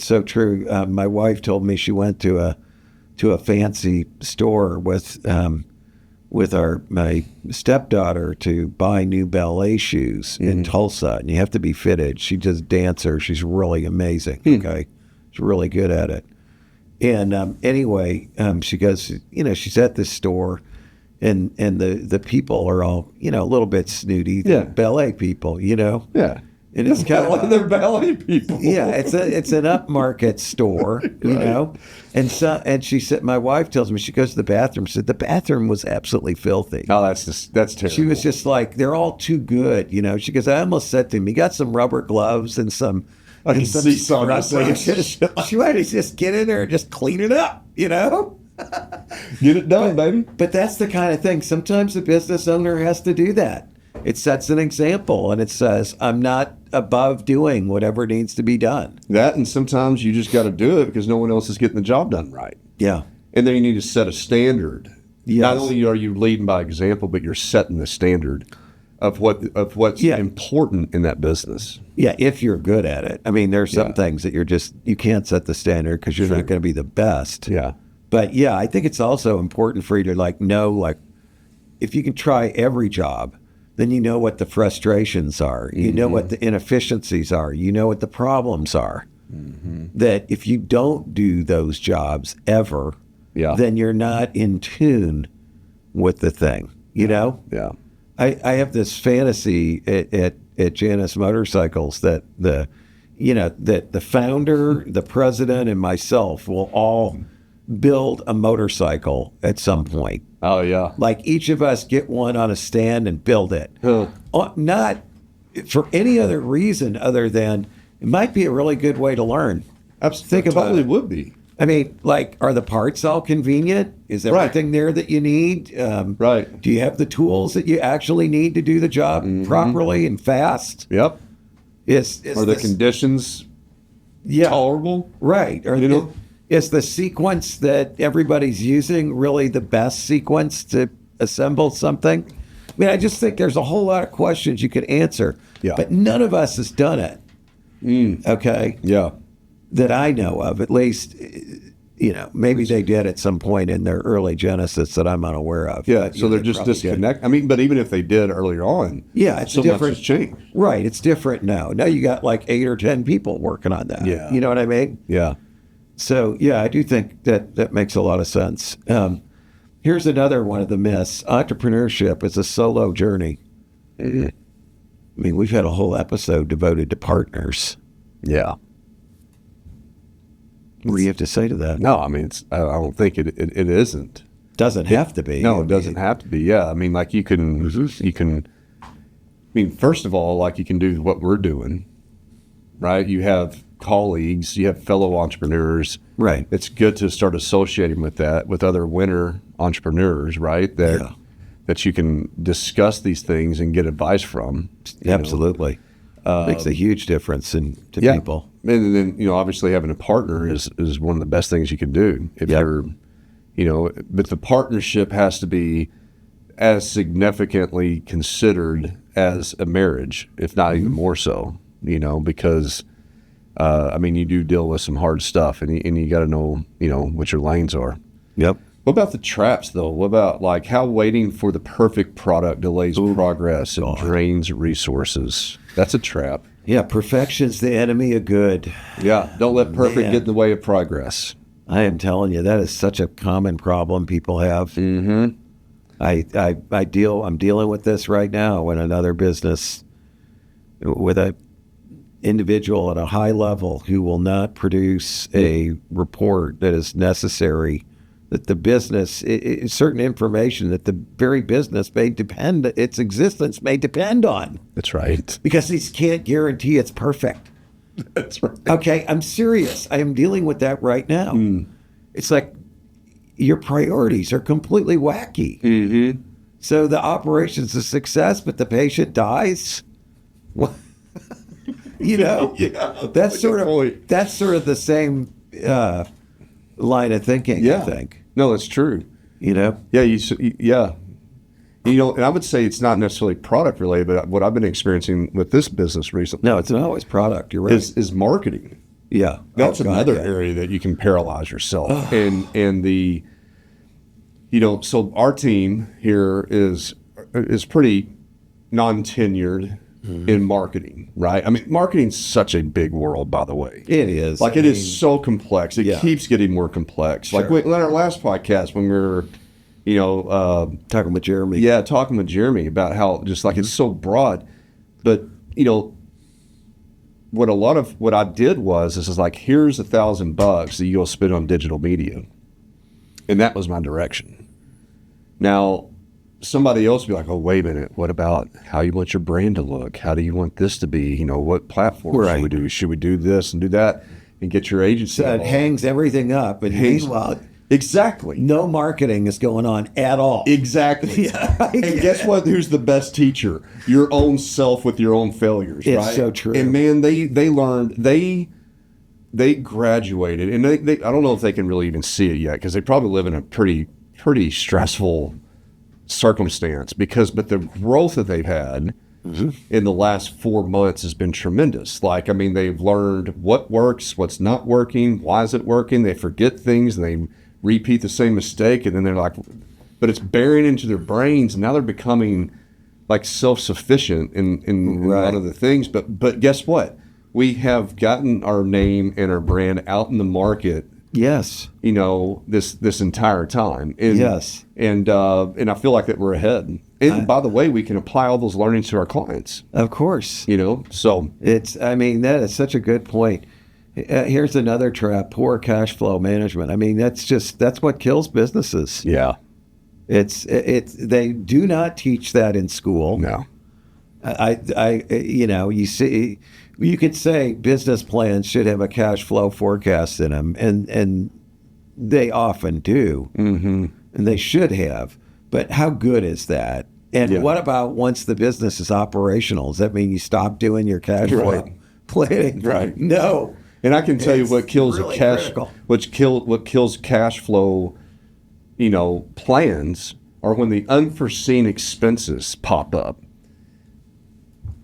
so true. My wife told me she went to to a fancy store with my stepdaughter to buy new ballet shoes in Tulsa, and you have to be fitted. She does dancer. She's really amazing. Okay, she's really good at it. And anyway, she goes, she's at this store, and the people are all, a little bit snooty. The ballet people, Yeah. And it's kind of like they're ballet people. Yeah, it's an upmarket store, Right. and she said, my wife tells me, she goes to the bathroom. She said the bathroom was absolutely filthy. Oh, that's terrible. She was just like, they're all too good, She goes, I almost said to him, you got some rubber gloves and some. I can see some. She wanted to just get in there and just clean it up, Get it done, baby. But that's the kind of thing. Sometimes the business owner has to do that. It sets an example, and it says, I'm not above doing whatever needs to be done. That, and sometimes you just got to do it because no one else is getting the job done right. Yeah. And then you need to set a standard. Yes. Not only are you leading by example, but you're setting the standard of what's important in that business. Yeah, if you're good at it. I mean, there's some things that you can't set the standard because you're not going to be the best. Yeah. But yeah, I think it's also important for you to know, if you can try every job, then you know what the frustrations are. You know what the inefficiencies are. You know what the problems are. That if you don't do those jobs ever, then you're not in tune with the thing, Yeah. I have this fantasy at Janus Motorcycles that the founder, the president, and myself will all build a motorcycle at some point. Oh, yeah. Like each of us get one on a stand and build it. Not for any other reason other than it might be a really good way to learn. Think about it. Totally would be. I mean, are the parts all convenient? Is everything there that you need? Right. Do you have the tools that you actually need to do the job properly and fast? Yep. Are the conditions tolerable? Right. Is the sequence that everybody's using really the best sequence to assemble something? I mean, I just think there's a whole lot of questions you could answer, but none of us has done it. Okay? Yeah. That I know of, at least, maybe they did at some point in their early genesis that I'm unaware of. Yeah, but, so they're just disconnected. I mean, but even if they did earlier on, it's so different. much has changed. Right, it's different now. Now you got 8 or 10 people working on that. Yeah. You know what I mean? Yeah. So, I do think that makes a lot of sense. Here's another one of the myths. Entrepreneurship is a solo journey. I mean, we've had a whole episode devoted to partners. Yeah. What do you have to say to that? No, I mean, I don't think it isn't. Doesn't have to be. No, it doesn't have to be. Yeah, I mean, you can. I mean, first of all, you can do what we're doing, right? You have colleagues, you have fellow entrepreneurs. Right. It's good to start associating with other winner entrepreneurs, right? That you can discuss these things and get advice from. Absolutely. Makes a huge difference to people. And then, obviously having a partner is one of the best things you can do. If you're, but the partnership has to be as significantly considered as a marriage, if not even more so, because, I mean, you do deal with some hard stuff and you got to know, what your lanes are. Yep. What about the traps, though? What about how waiting for the perfect product delays progress and drains resources? That's a trap. Yeah, perfection's the enemy of good. Yeah, don't let perfect get in the way of progress. I am telling you, that is such a common problem people have. Mm-hmm. I'm dealing with this right now in another business with a individual at a high level who will not produce a report that is necessary, that the business, certain information that the very business its existence may depend on. That's right. Because he can't guarantee it's perfect. That's right. Okay, I'm serious. I am dealing with that right now. It's like your priorities are completely wacky. Mm-hmm. So the operation's a success, but the patient dies. What? That's sort of the same line of thinking. Yeah. I think. No, it's true. Yeah. Yeah. And I would say it's not necessarily product related, but what I've been experiencing with this business recently. No, it's not always product. You're right. Is marketing. Yeah. That's Oh, God, another yeah. area that you can paralyze yourself. And the, you know, so our team here is pretty non-tenured in marketing, right? I mean, marketing's such a big world, by the way. It is. Like, it is so complex. It Yeah. keeps getting more complex. Like, Sure. in our last podcast, when we were, you know, Talking with Jeremy. yeah, talking with Jeremy about how just like it's so broad. But, you know, what I did was, this is like, here's $1,000 that you'll spend on digital media. And that was my direction. Now, somebody else would be like, oh, wait a minute. What about how you want your brand to look? How do you want this to be? You know, what platforms should we do? Should we do this and do that and get your agency So it involved? hangs everything up. And meanwhile, Exactly. no marketing is going on at all. Exactly. Yeah. And guess what? Who's the best teacher? Your own self with your own failures, It's right? so true. And man, they learned, they graduated, and they I don't know if they can really even see it yet, because they probably live in a pretty stressful circumstance, but the growth that they've had in the last 4 months has been tremendous. Like, I mean, they've learned what works, what's not working, why is it working. They forget things and they repeat the same mistake, and then they're like, but it's burying into their brains, and now they're becoming like self-sufficient in a lot of the things. But guess what? We have gotten our name and our brand out in the market, Yes. you know, this entire time. And, Yes. And I feel like that we're ahead. And by the way, we can apply all those learnings to our clients, Of course. you know, so. I mean, that is such a good point. Here's another trap: poor cash flow management. I mean, that's what kills businesses. Yeah. They do not teach that in school. No. You know, you could say business plans should have a cash flow forecast in them, and they often do, and they should have. But how good is that? And what about once the business is operational? Does that mean you stop doing your cash flow planning? Right. No. And I can tell you what kills really critical. what kills cash flow, you know, plans are when the unforeseen expenses pop up.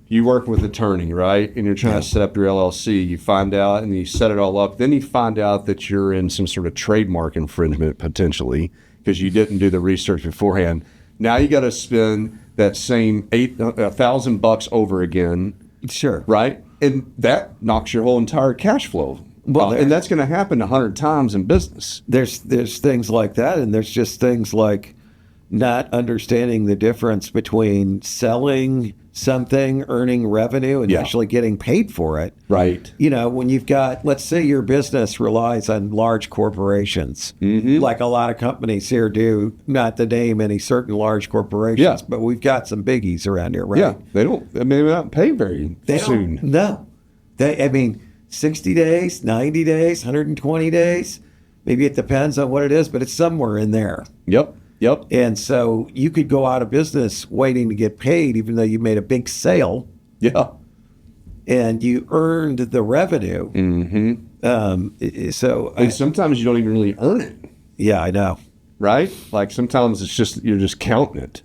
You work with an attorney, right? And you're trying to set up your LLC. You find out, and you set it all up. Then you find out that you're in some sort of trademark infringement potentially because you didn't do the research beforehand. Now you got to spend that same $1,000 over again. Sure. Right? And that knocks your whole entire cash flow. Well, and that's going to happen 100 times in business. There's things like that, and there's just things like not understanding the difference between selling something, earning revenue, and actually getting paid for it. Right. You know, when you've got, let's say your business relies on large corporations, like a lot of companies here do, not to name any certain large corporations, but we've got some biggies around here, right? Yeah. They don't pay very soon. No. I mean, 60 days, 90 days, 120 days. Maybe it depends on what it is, but it's somewhere in there. Yep. And so you could go out of business waiting to get paid, even though you made a big sale. Yeah. And you earned the revenue. And sometimes you don't even really earn it. Yeah, I know. Right? Like sometimes it's just, you're just counting it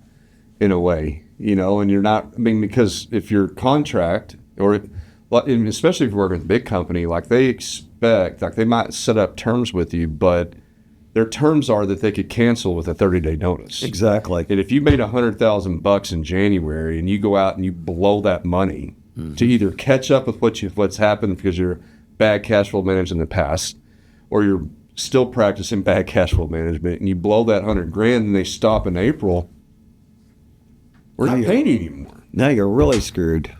in a way, you know, and you're not, I mean, because if your contract, or especially if you're working with a big company, like they expect, like they might set up terms with you, but their terms are that they could cancel with a 30-day notice. Exactly. And if you made $100,000 in January and you go out and you blow that money to either catch up with what's happened because you're bad cash flow managed in the past, or you're still practicing bad cash flow management, and you blow that $100,000 and they stop in April, we're not paying you anymore. Now you're really screwed.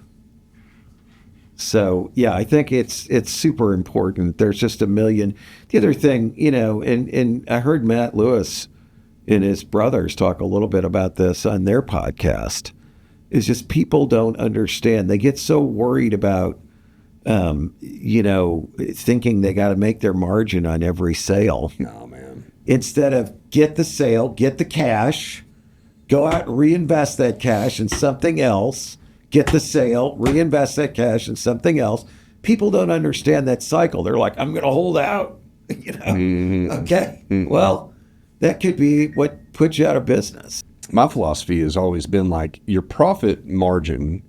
So, yeah, I think it's super important. There's just a million. The other thing, you know, and I heard Matt Lewis and his brothers talk a little bit about this on their podcast, is just people don't understand. They get so worried about, you know, thinking they got to make their margin on every sale. No, man. Instead of get the sale, get the cash, go out and reinvest that cash in something else. Get the sale, reinvest that cash in something else. People don't understand that cycle. They're like, I'm going to hold out. You know? Okay. Well, that could be what puts you out of business. My philosophy has always been like, your profit margin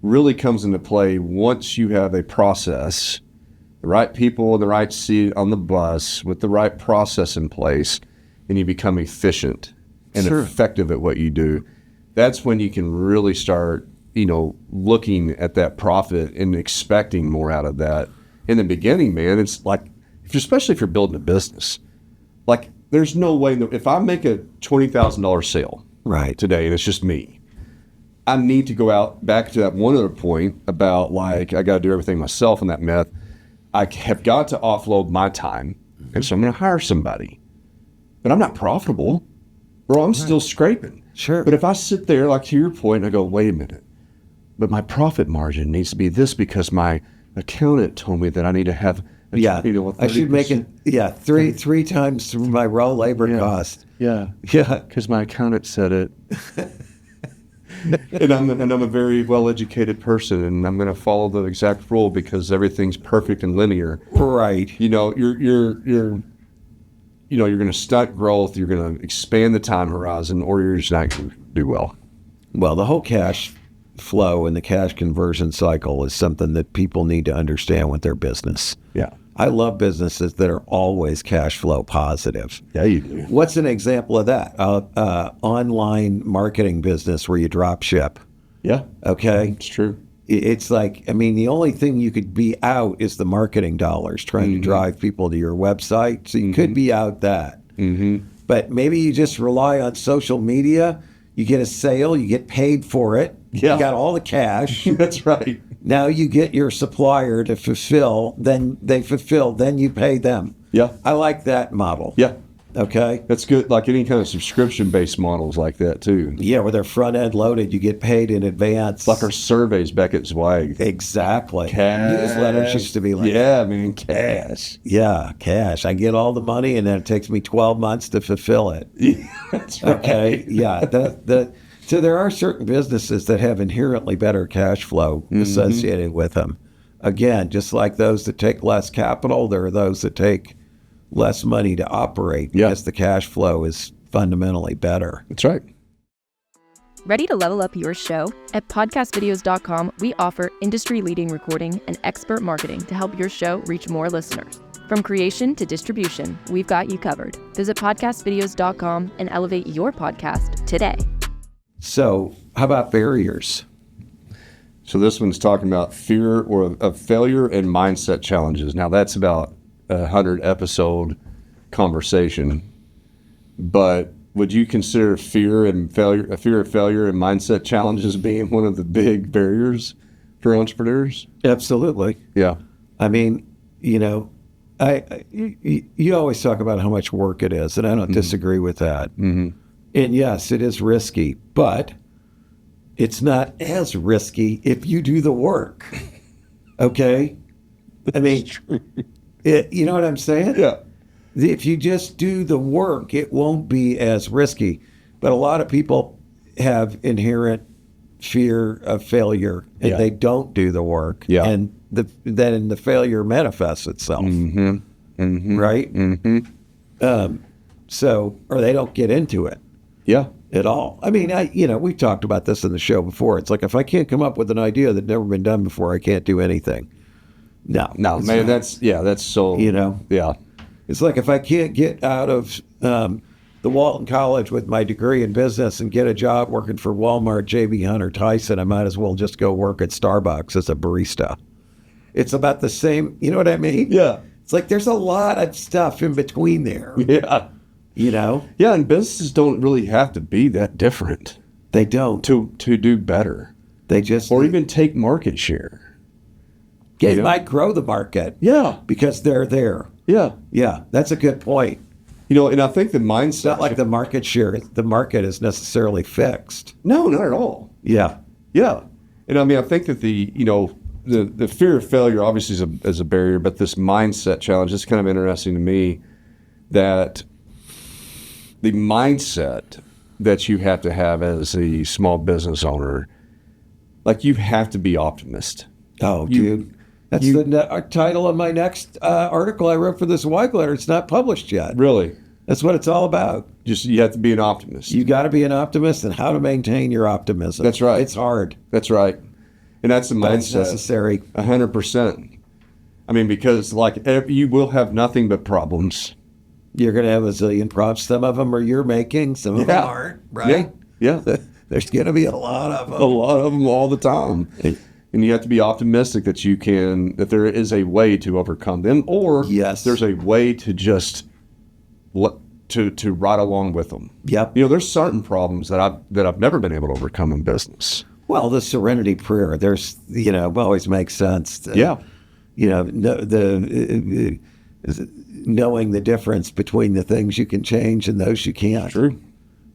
really comes into play once you have a process the right people in the right seat on the bus with the right process in place, and you become efficient and effective at what you do, that's when you can really start, looking at that profit and expecting more out of that. In the beginning, man, it's like, especially if you're building a business, like there's no way that if I make a $20,000 sale today and it's just me, I need to go out back to that one other point about like, I got to do everything myself in that myth. I have got to offload my time. And so I'm going to hire somebody, but I'm not profitable, bro. I'm still scraping. Sure. But if I sit there, like to your point, and I go, wait a minute, but my profit margin needs to be this because my accountant told me that I need to have I should make it three times through my raw labor cost. Yeah, because my accountant said it. and I'm a very well-educated person, and I'm going to follow the exact rule because everything's perfect and linear. Right. You're going to stunt growth. You're going to expand the time horizon, or you're just not going to do well. Well, the whole cash flow and the cash conversion cycle is something that people need to understand with their business. Yeah. I love businesses that are always cash flow positive. Yeah, you do. What's an example of that? Online marketing business where you drop ship. Yeah. Okay. It's true. It's like, the only thing you could be out is the marketing dollars trying to drive people to your website. So you could be out that. But maybe you just rely on social media. You get a sale, you get paid for it. Yeah. You got all the cash. That's right. Now you get your supplier to fulfill, then they fulfill, then you pay them. Yeah. I like that model. Yeah. Okay. That's good. Like any kind of subscription-based models like that too. Yeah, where they're front end loaded, you get paid in advance. It's like our surveys, Beckett's way. Exactly. Cash. Newsletters used to be like cash. Yeah, cash. I get all the money and then it takes me 12 months to fulfill it. Yeah, that's right. Okay. Yeah. So there are certain businesses that have inherently better cash flow associated with them. Again, just like those that take less capital, there are those that take less money to operate because the cash flow is fundamentally better. That's right. Ready to level up your show? At podcastvideos.com, we offer industry-leading recording and expert marketing to help your show reach more listeners. From creation to distribution, we've got you covered. Visit podcastvideos.com and elevate your podcast today. So how about barriers? So this one's talking about fear of failure and mindset challenges. Now that's about 100-episode conversation. But would you consider fear of failure and mindset challenges being one of the big barriers for entrepreneurs? Absolutely. Yeah. You always talk about how much work it is, and I don't disagree with that. Mm-hmm. And yes, it is risky, but it's not as risky if you do the work. Okay? You know what I'm saying? Yeah. If you just do the work, it won't be as risky. But a lot of people have inherent fear of failure, and they don't do the work. Yeah. And then the failure manifests itself. Mm-hmm. Mm-hmm. Right? Mm-hmm. Or they don't get into it. Yeah. At all. We've talked about this in the show before. It's like, if I can't come up with an idea that's never been done before, I can't do anything. No, man, that's so, yeah. It's like, if I can't get out of the Walton College with my degree in business and get a job working for Walmart, J.B. Hunter, Tyson, I might as well just go work at Starbucks as a barista. It's about the same, you know what I mean? Yeah. It's like, there's a lot of stuff in between there. Yeah. Yeah, and businesses don't really have to be that different. They don't. To do better. They just... Or even take market share. They might grow the market. Yeah. Because they're there. Yeah. Yeah, that's a good point. And I think the mindset... It's not like the market share, the market is necessarily fixed. No, not at all. Yeah. Yeah. And I think that the fear of failure obviously is a barrier, but this mindset challenge is kind of interesting to me, that the mindset that you have to have as a small business owner, like, you have to be optimist. Oh, dude. That's the title of my next article I wrote for this White Letter. It's not published yet. Really? That's what it's all about. Just, you have to be an optimist. You got to be an optimist, and how to maintain your optimism. That's right. It's hard. That's right. And that's the mindset. It's necessary. 100%. I mean, because like you will have nothing but problems. You're going to have a zillion props. Some of them are you're making, some of them aren't, right? Yeah. There's going to be a lot of them. A lot of them all the time. And you have to be optimistic that there is a way to overcome them, or there's a way to just to ride along with them. Yep. There's certain problems that I've never been able to overcome in business. Well, the serenity prayer, there's, always makes sense. Knowing the difference between the things you can change and those you can't. True.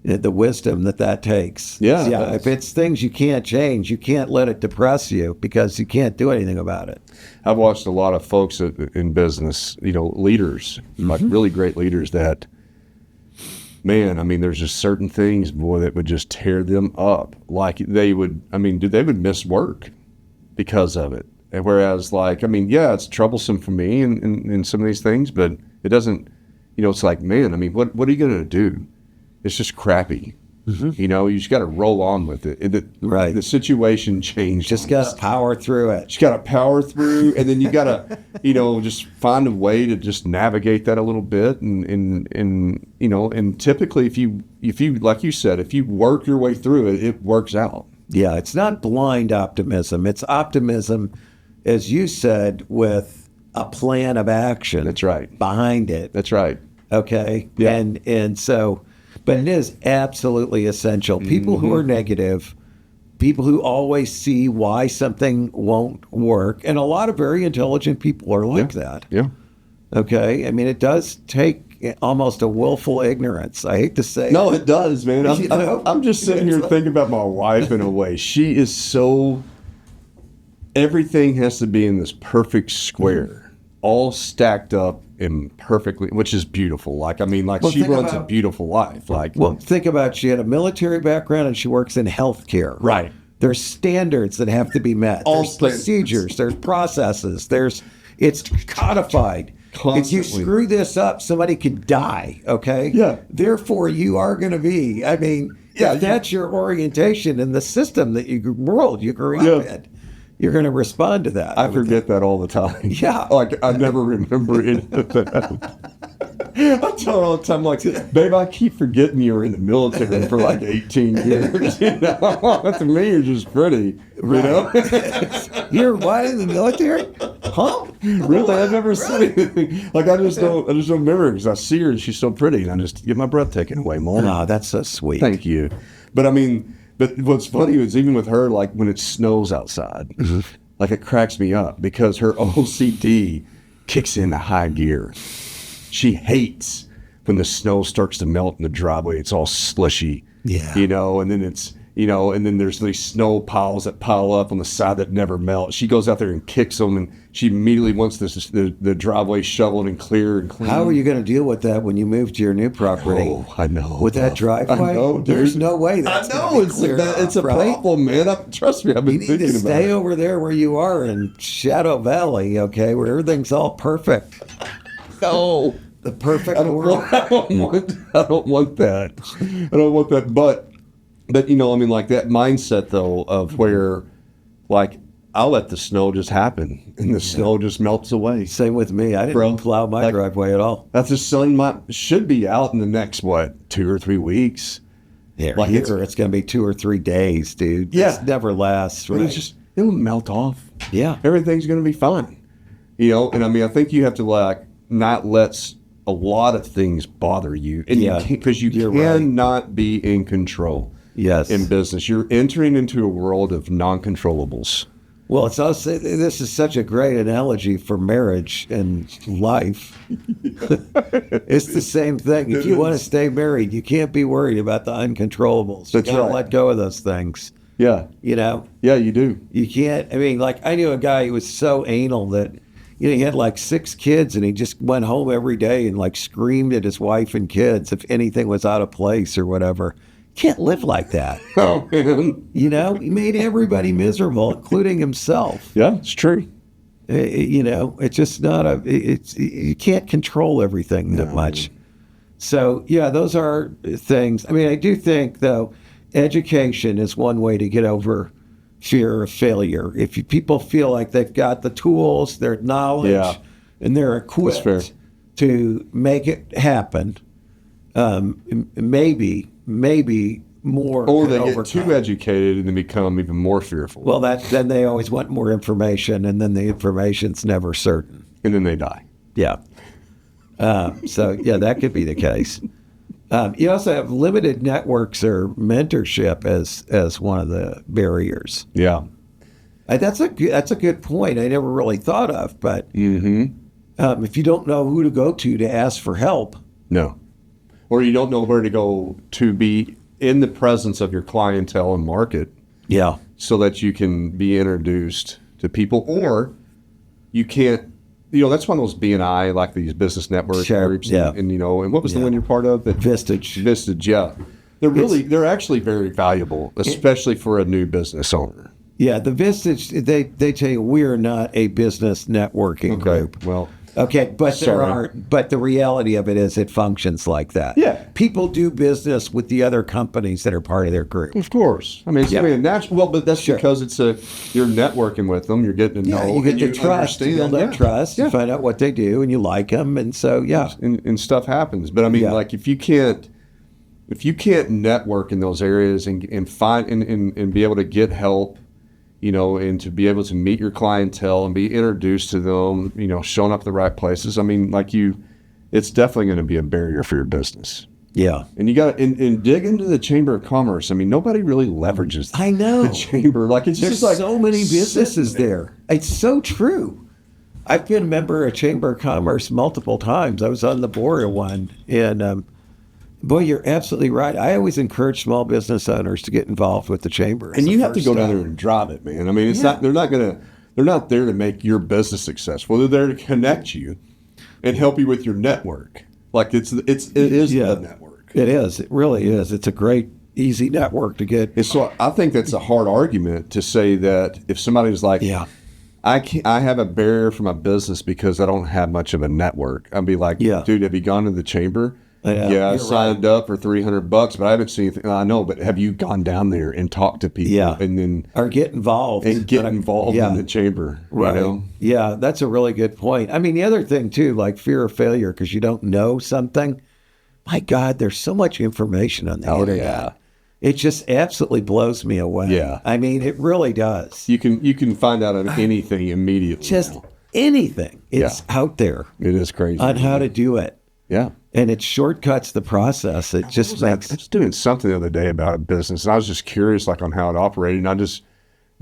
The wisdom that takes. Yeah. If it's things you can't change, you can't let it depress you because you can't do anything about it. I've watched a lot of folks in business, leaders, like really great leaders that, man, I mean, there's just certain things, boy, that would just tear them up. Like they would miss work because of it. And whereas it's troublesome for me in some of these things, but it doesn't, it's like, man, I mean, what are you going to do? It's just crappy. You just got to roll on with it. Right. The situation changed. Just got to power through it. Just got to power through, and then you got to, just find a way to just navigate that a little bit. And typically, if you like you said, if you work your way through it, it works out. Yeah, it's not blind optimism. It's optimism, as you said, with a plan of action. That's right. Behind it. That's right. Okay. Yeah. And so. But it is absolutely essential. People who are negative, people who always see why something won't work, and a lot of very intelligent people are like that. Yeah. Okay? I mean, it does take almost a willful ignorance. I hate to say No, it does, man. I'm just sitting here thinking about my wife in a way. She is so... Everything has to be in this perfect square, all stacked up and perfectly, which is beautiful. She runs a beautiful life. Think about, she had a military background and she works in healthcare. Right. There's standards that have to be met. There's procedures. There's processes. It's codified. Constantly. If you screw this up, somebody could die. Okay. Yeah. Therefore, you are going to be. I mean, if that's your orientation in the system that you grew up in, you're going to respond to that. I forget that all the time. Yeah. I never remember any of that. I tell her all the time, babe, I keep forgetting you were in the military for 18 years. To me, you're just pretty. Right. You're what, in the military? Huh? Really? I've never said anything. I just don't remember because I see her and she's so pretty and I just get my breath taken away more. No, that's so sweet. Thank you. But But what's funny is even with her, when it snows outside, it cracks me up because her OCD kicks into high gear. She hates when the snow starts to melt in the driveway. It's all slushy, and then and then there's these snow piles that pile up on the side that never melt. She goes out there and kicks them, and she immediately wants the driveway shoveled and clear and clean. How are you going to deal with that when you move to your new property? Oh, I know. With that driveway? I know. There's no way that's going to be cleared up, it's a problem, man. Trust me, I've been thinking about it. You need to stay over there where you are in Shadow Valley, okay, where everything's all perfect. No. The perfect world. I don't want that. I don't want that. But that mindset though of where, I'll let the snow just happen and the snow just melts away. Same with me. I didn't plow my driveway at all. That's the sun should be out in the next 2 or 3 weeks. Here it's going to be 2 or 3 days, dude. Yeah, this never lasts. Right? It'll melt off. Yeah, everything's going to be fine. And I think you have to not let a lot of things bother you, and because you cannot be in control. Yes, in business, you're entering into a world of non-controllables. Well, it's also, this is such a great analogy for marriage and life. It's the same thing. If you want to stay married, you can't be worried about the uncontrollables. You got to let go of those things. Yeah. Yeah, you do. You can't. I knew a guy who was so anal that he had 6 kids, and he just went home every day and screamed at his wife and kids if anything was out of place or whatever. Can't live like that. Oh, man. He made everybody miserable, including himself. Yeah, it's true. It's just not you can't control everything that much. So, those are things. I do think, though, education is one way to get over fear of failure. If people feel like they've got the tools, their knowledge, and they're equipped to make it happen, maybe more. Or they get too educated and then become even more fearful. Well, then they always want more information, and then the information's never certain. And then they die. Yeah. So, that could be the case. You also have limited networks or mentorship as one of the barriers. Yeah. That's a good point. I never really thought of, but if you don't know who to go to ask for help. No. Or you don't know where to go to be in the presence of your clientele and market. Yeah. So that you can be introduced to people, or you can't. That's one of those BNI, like these business network groups. Yeah. And what was the one you're part of? Vistage, yeah. They're actually very valuable, especially for a new business owner. Yeah, the Vistage, they tell you we're not a business networking group. Well, okay, but the reality of it is it functions like that. Yeah. People do business with the other companies that are part of their group. Of course. I mean, it's a natural. Well, but that's because you're networking with them. You're getting to know. You get to trust. You build up trust. You find out what they do, and you like them, and so and stuff happens. But I mean, like if you can't network in those areas and find and be able to get help, and to be able to meet your clientele and be introduced to them, showing up the right places. I mean, it's definitely going to be a barrier for your business. Yeah. And you got to and dig into the Chamber of Commerce. I mean, nobody really leverages the Chamber. There's so many businesses there. It's so true. I've been a member of Chamber of Commerce multiple times. I was on the board of one. And boy, you're absolutely right. I always encourage small business owners to get involved with the Chamber. And you have to go down there and drive it, man. I mean, they're not there to make your business successful. They're there to connect you and help you with your network. It is the network. It is. It really is. It's a great, easy network to get. And so I think that's a hard argument to say that if somebody's like, I have a barrier for my business because I don't have much of a network. I'd be like, dude, have you gone to the Chamber? I signed up for $300, but I haven't seen anything. I know, but have you gone down there and talked to people? And then or get involved in the Chamber, right? Yeah, that's a really good point. I mean, the other thing too, like fear of failure, because you don't know something. My God, there's so much information on the internet. Yeah. It just absolutely blows me away. Yeah, I mean, it really does. You can find out anything immediately. Just anything. It's out there. It is crazy on how to do it. Yeah. And it shortcuts the process. It just makes... I was doing something the other day about a business, and I was just curious on how it operated, and I just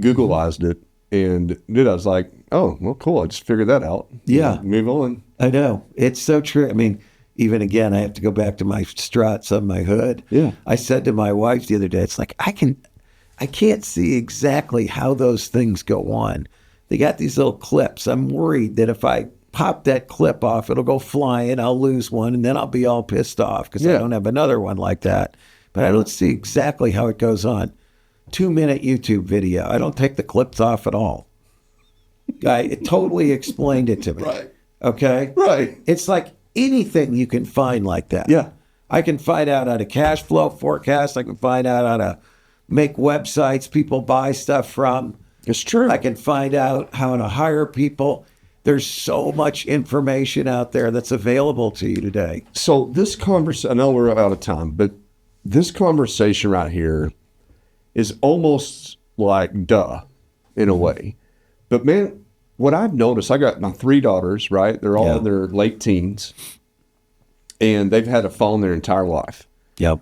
Googleized it, and I was like, oh, well, cool. I just figured that out. Yeah. Move on. I know. It's so true. I mean, even again, I have to go back to my struts on my hood. Yeah. I said to my wife the other day, it's like, I can't see exactly how those things go on. They got these little clips. I'm worried that if I pop that clip off, it'll go flying, I'll lose one, and then I'll be all pissed off because I don't have another one like that. But I don't see exactly how it goes on. 2-minute YouTube video. I don't take the clips off at all. It totally explained it to me. Right. Okay? Right. It's like anything you can find like that. Yeah. I can find out how to cash flow forecast. I can find out how to make websites people buy stuff from. It's true. I can find out how to hire people. There's so much information out there that's available to you today. So this conversation, I know we're out of time, but this conversation right here is almost like duh in a way. But man, what I've noticed, I got my 3 daughters, right? They're all in their late teens, and they've had a phone their entire life. Yep.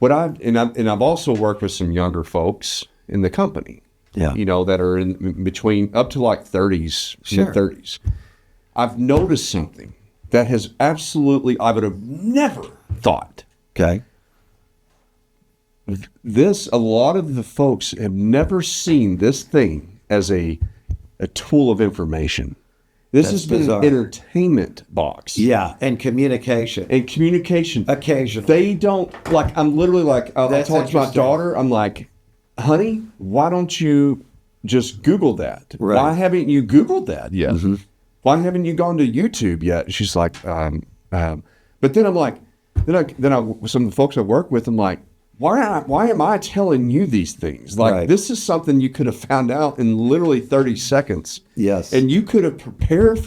I've also worked with some younger folks in the company. Yeah. That are in between up to like 30s, mid-30s. I've noticed something that has absolutely, I would have never thought. Okay. A lot of the folks have never seen this thing as a tool of information. This has been an entertainment box. Yeah, and communication. Occasionally. They don't, I'm literally I talk to my daughter, I'm like, honey, why don't you just Google that? Right. Why haven't you Googled that yet? Mm-hmm. Why haven't you gone to YouTube yet? She's like, but then I'm like, some of the folks I work with, I'm like, why am I telling you these things? Like, Right. this is something you could have found out in literally 30 seconds. Yes. And you could have prepared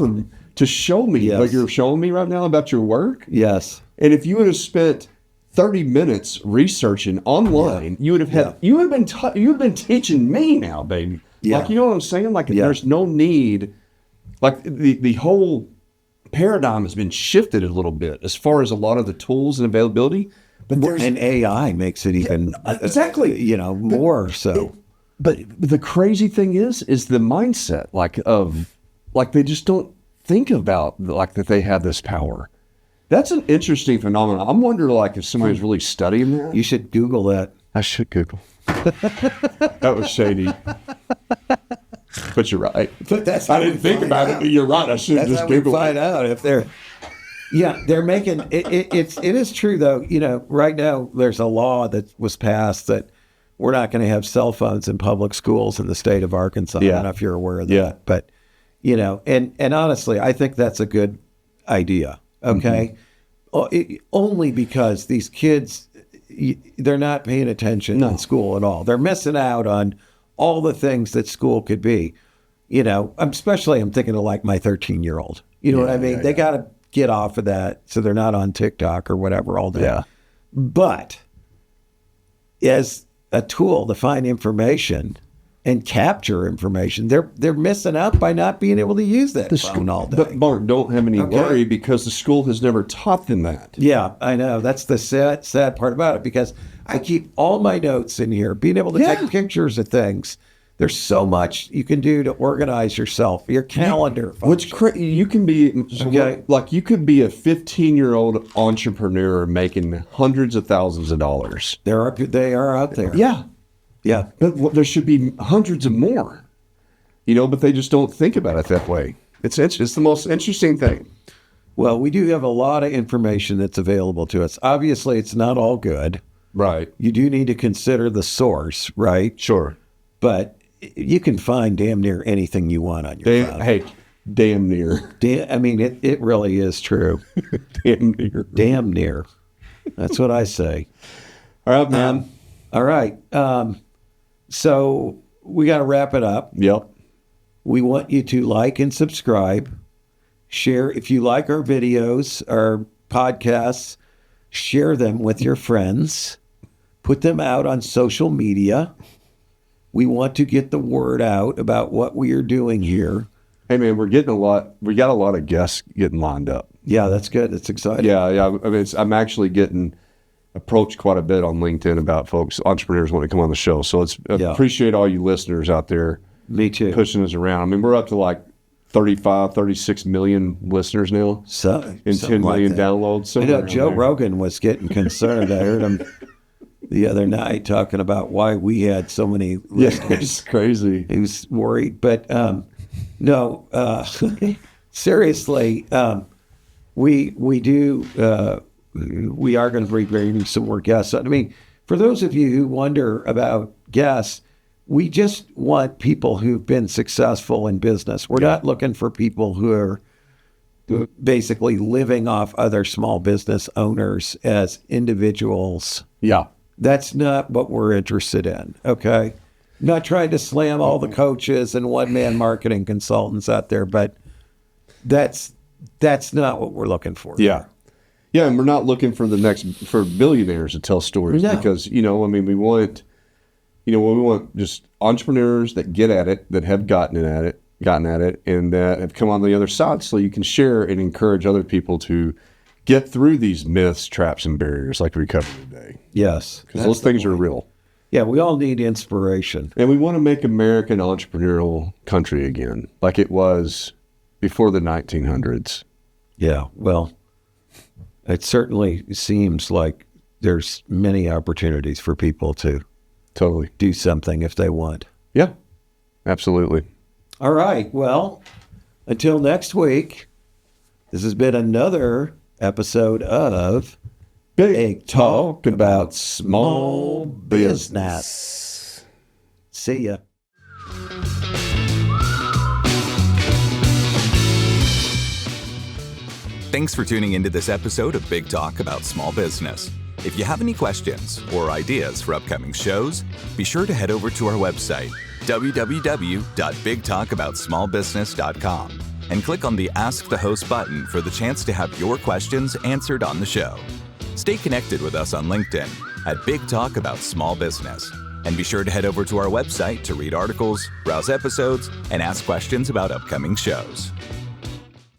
to show me Yes. what you're showing me right now about your work. Yes. And if you would have spent 30 minutes researching online, you would have had, you would have been teaching me now, baby. Yeah. Like, you know what I'm saying? Like, Yeah. there's no need, like the whole paradigm has been shifted a little bit as far as a lot of the tools and availability. But And AI makes it even, exactly. more so. But the crazy thing is the mindset, like they just don't think about like that they have this power. That's an interesting phenomenon. I'm wondering, like, if somebody's really studying that. You should Google that. I should Google. That was shady. But you're right. But that's I didn't think about it, but you're right. I should That's just how we Google find it. out if they're. Yeah, they're making it. It is true though. Right now there's a law that was passed that we're not going to have cell phones in public schools in the state of Arkansas. I Yeah. don't know if you're aware of that. Yeah. But and honestly, I think that's a good idea. Okay, only because these kids, they're not paying attention in school at all. They're missing out on all the things that school could be. I'm thinking of like my 13-year-old. You know what I mean? They got to get off of that so they're not on TikTok or whatever all day. Yeah. But as a tool to find information and capture information, they're missing out by not being able to use that phone all day. But Mark, don't have any Okay. worry because the school has never taught them that. Yeah, I know. That's the sad part about it, because I keep all my notes in here, being able to take pictures of things. There's so much you can do to organize yourself, your calendar. Which you can be, Okay. like you could be a 15-year-old entrepreneur making hundreds of thousands of dollars. they are out there. Yeah. Yeah. But there should be hundreds of more, but they just don't think about it that way. It's the most interesting thing. Well, we do have a lot of information that's available to us. Obviously, it's not all good. Right. You do need to consider the source, right? Sure. But you can find damn near anything you want on your phone. Hey, damn near. I mean, it really is true. Damn near. Damn near. That's what I say. All right, man. All right. So we got to wrap it up. Yep. We want you to like and subscribe. Share if you like our videos, our podcasts, share them with your friends. Put them out on social media. We want to get the word out about what we are doing here. Hey, man, we got a lot of guests getting lined up. Yeah, that's good. That's exciting. Yeah. I mean, I'm actually getting approached quite a bit on LinkedIn about entrepreneurs want to come on the show. So appreciate all you listeners out there. Me too. Pushing us around. I mean, we're up to like 36 million listeners now. And 10 million downloads. I know Joe Rogan was getting concerned. I heard him the other night talking about why we had so many listeners. Yeah, it's crazy. He was worried. But no, seriously, we are going to be bringing some more guests. I mean, for those of you who wonder about guests, we just want people who've been successful in business. We're not looking for people who are basically living off other small business owners as individuals. Yeah. That's not what we're interested in, okay? Not trying to slam all the coaches and one-man marketing consultants out there, but that's not what we're looking for. Yeah. Yeah, and we're not looking for for billionaires to tell stories because, we want just entrepreneurs that get at it, that have gotten at it, and that have come on the other side so you can share and encourage other people to get through these myths, traps, and barriers like we covered today. Yes. Because those things are real. Yeah, we all need inspiration. And we want to make America an entrepreneurial country again, like it was before the 1900s. Yeah, well, it certainly seems like there's many opportunities for people to Totally do something if they want. Yeah, absolutely. All right. Well, until next week, this has been another episode of Big Talk About Small Business. See ya. Thanks for tuning into this episode of Big Talk About Small Business. If you have any questions or ideas for upcoming shows, be sure to head over to our website, www.bigtalkaboutsmallbusiness.com, and click on the Ask the Host button for the chance to have your questions answered on the show. Stay connected with us on LinkedIn at Big Talk About Small Business. And be sure to head over to our website to read articles, browse episodes, and ask questions about upcoming shows.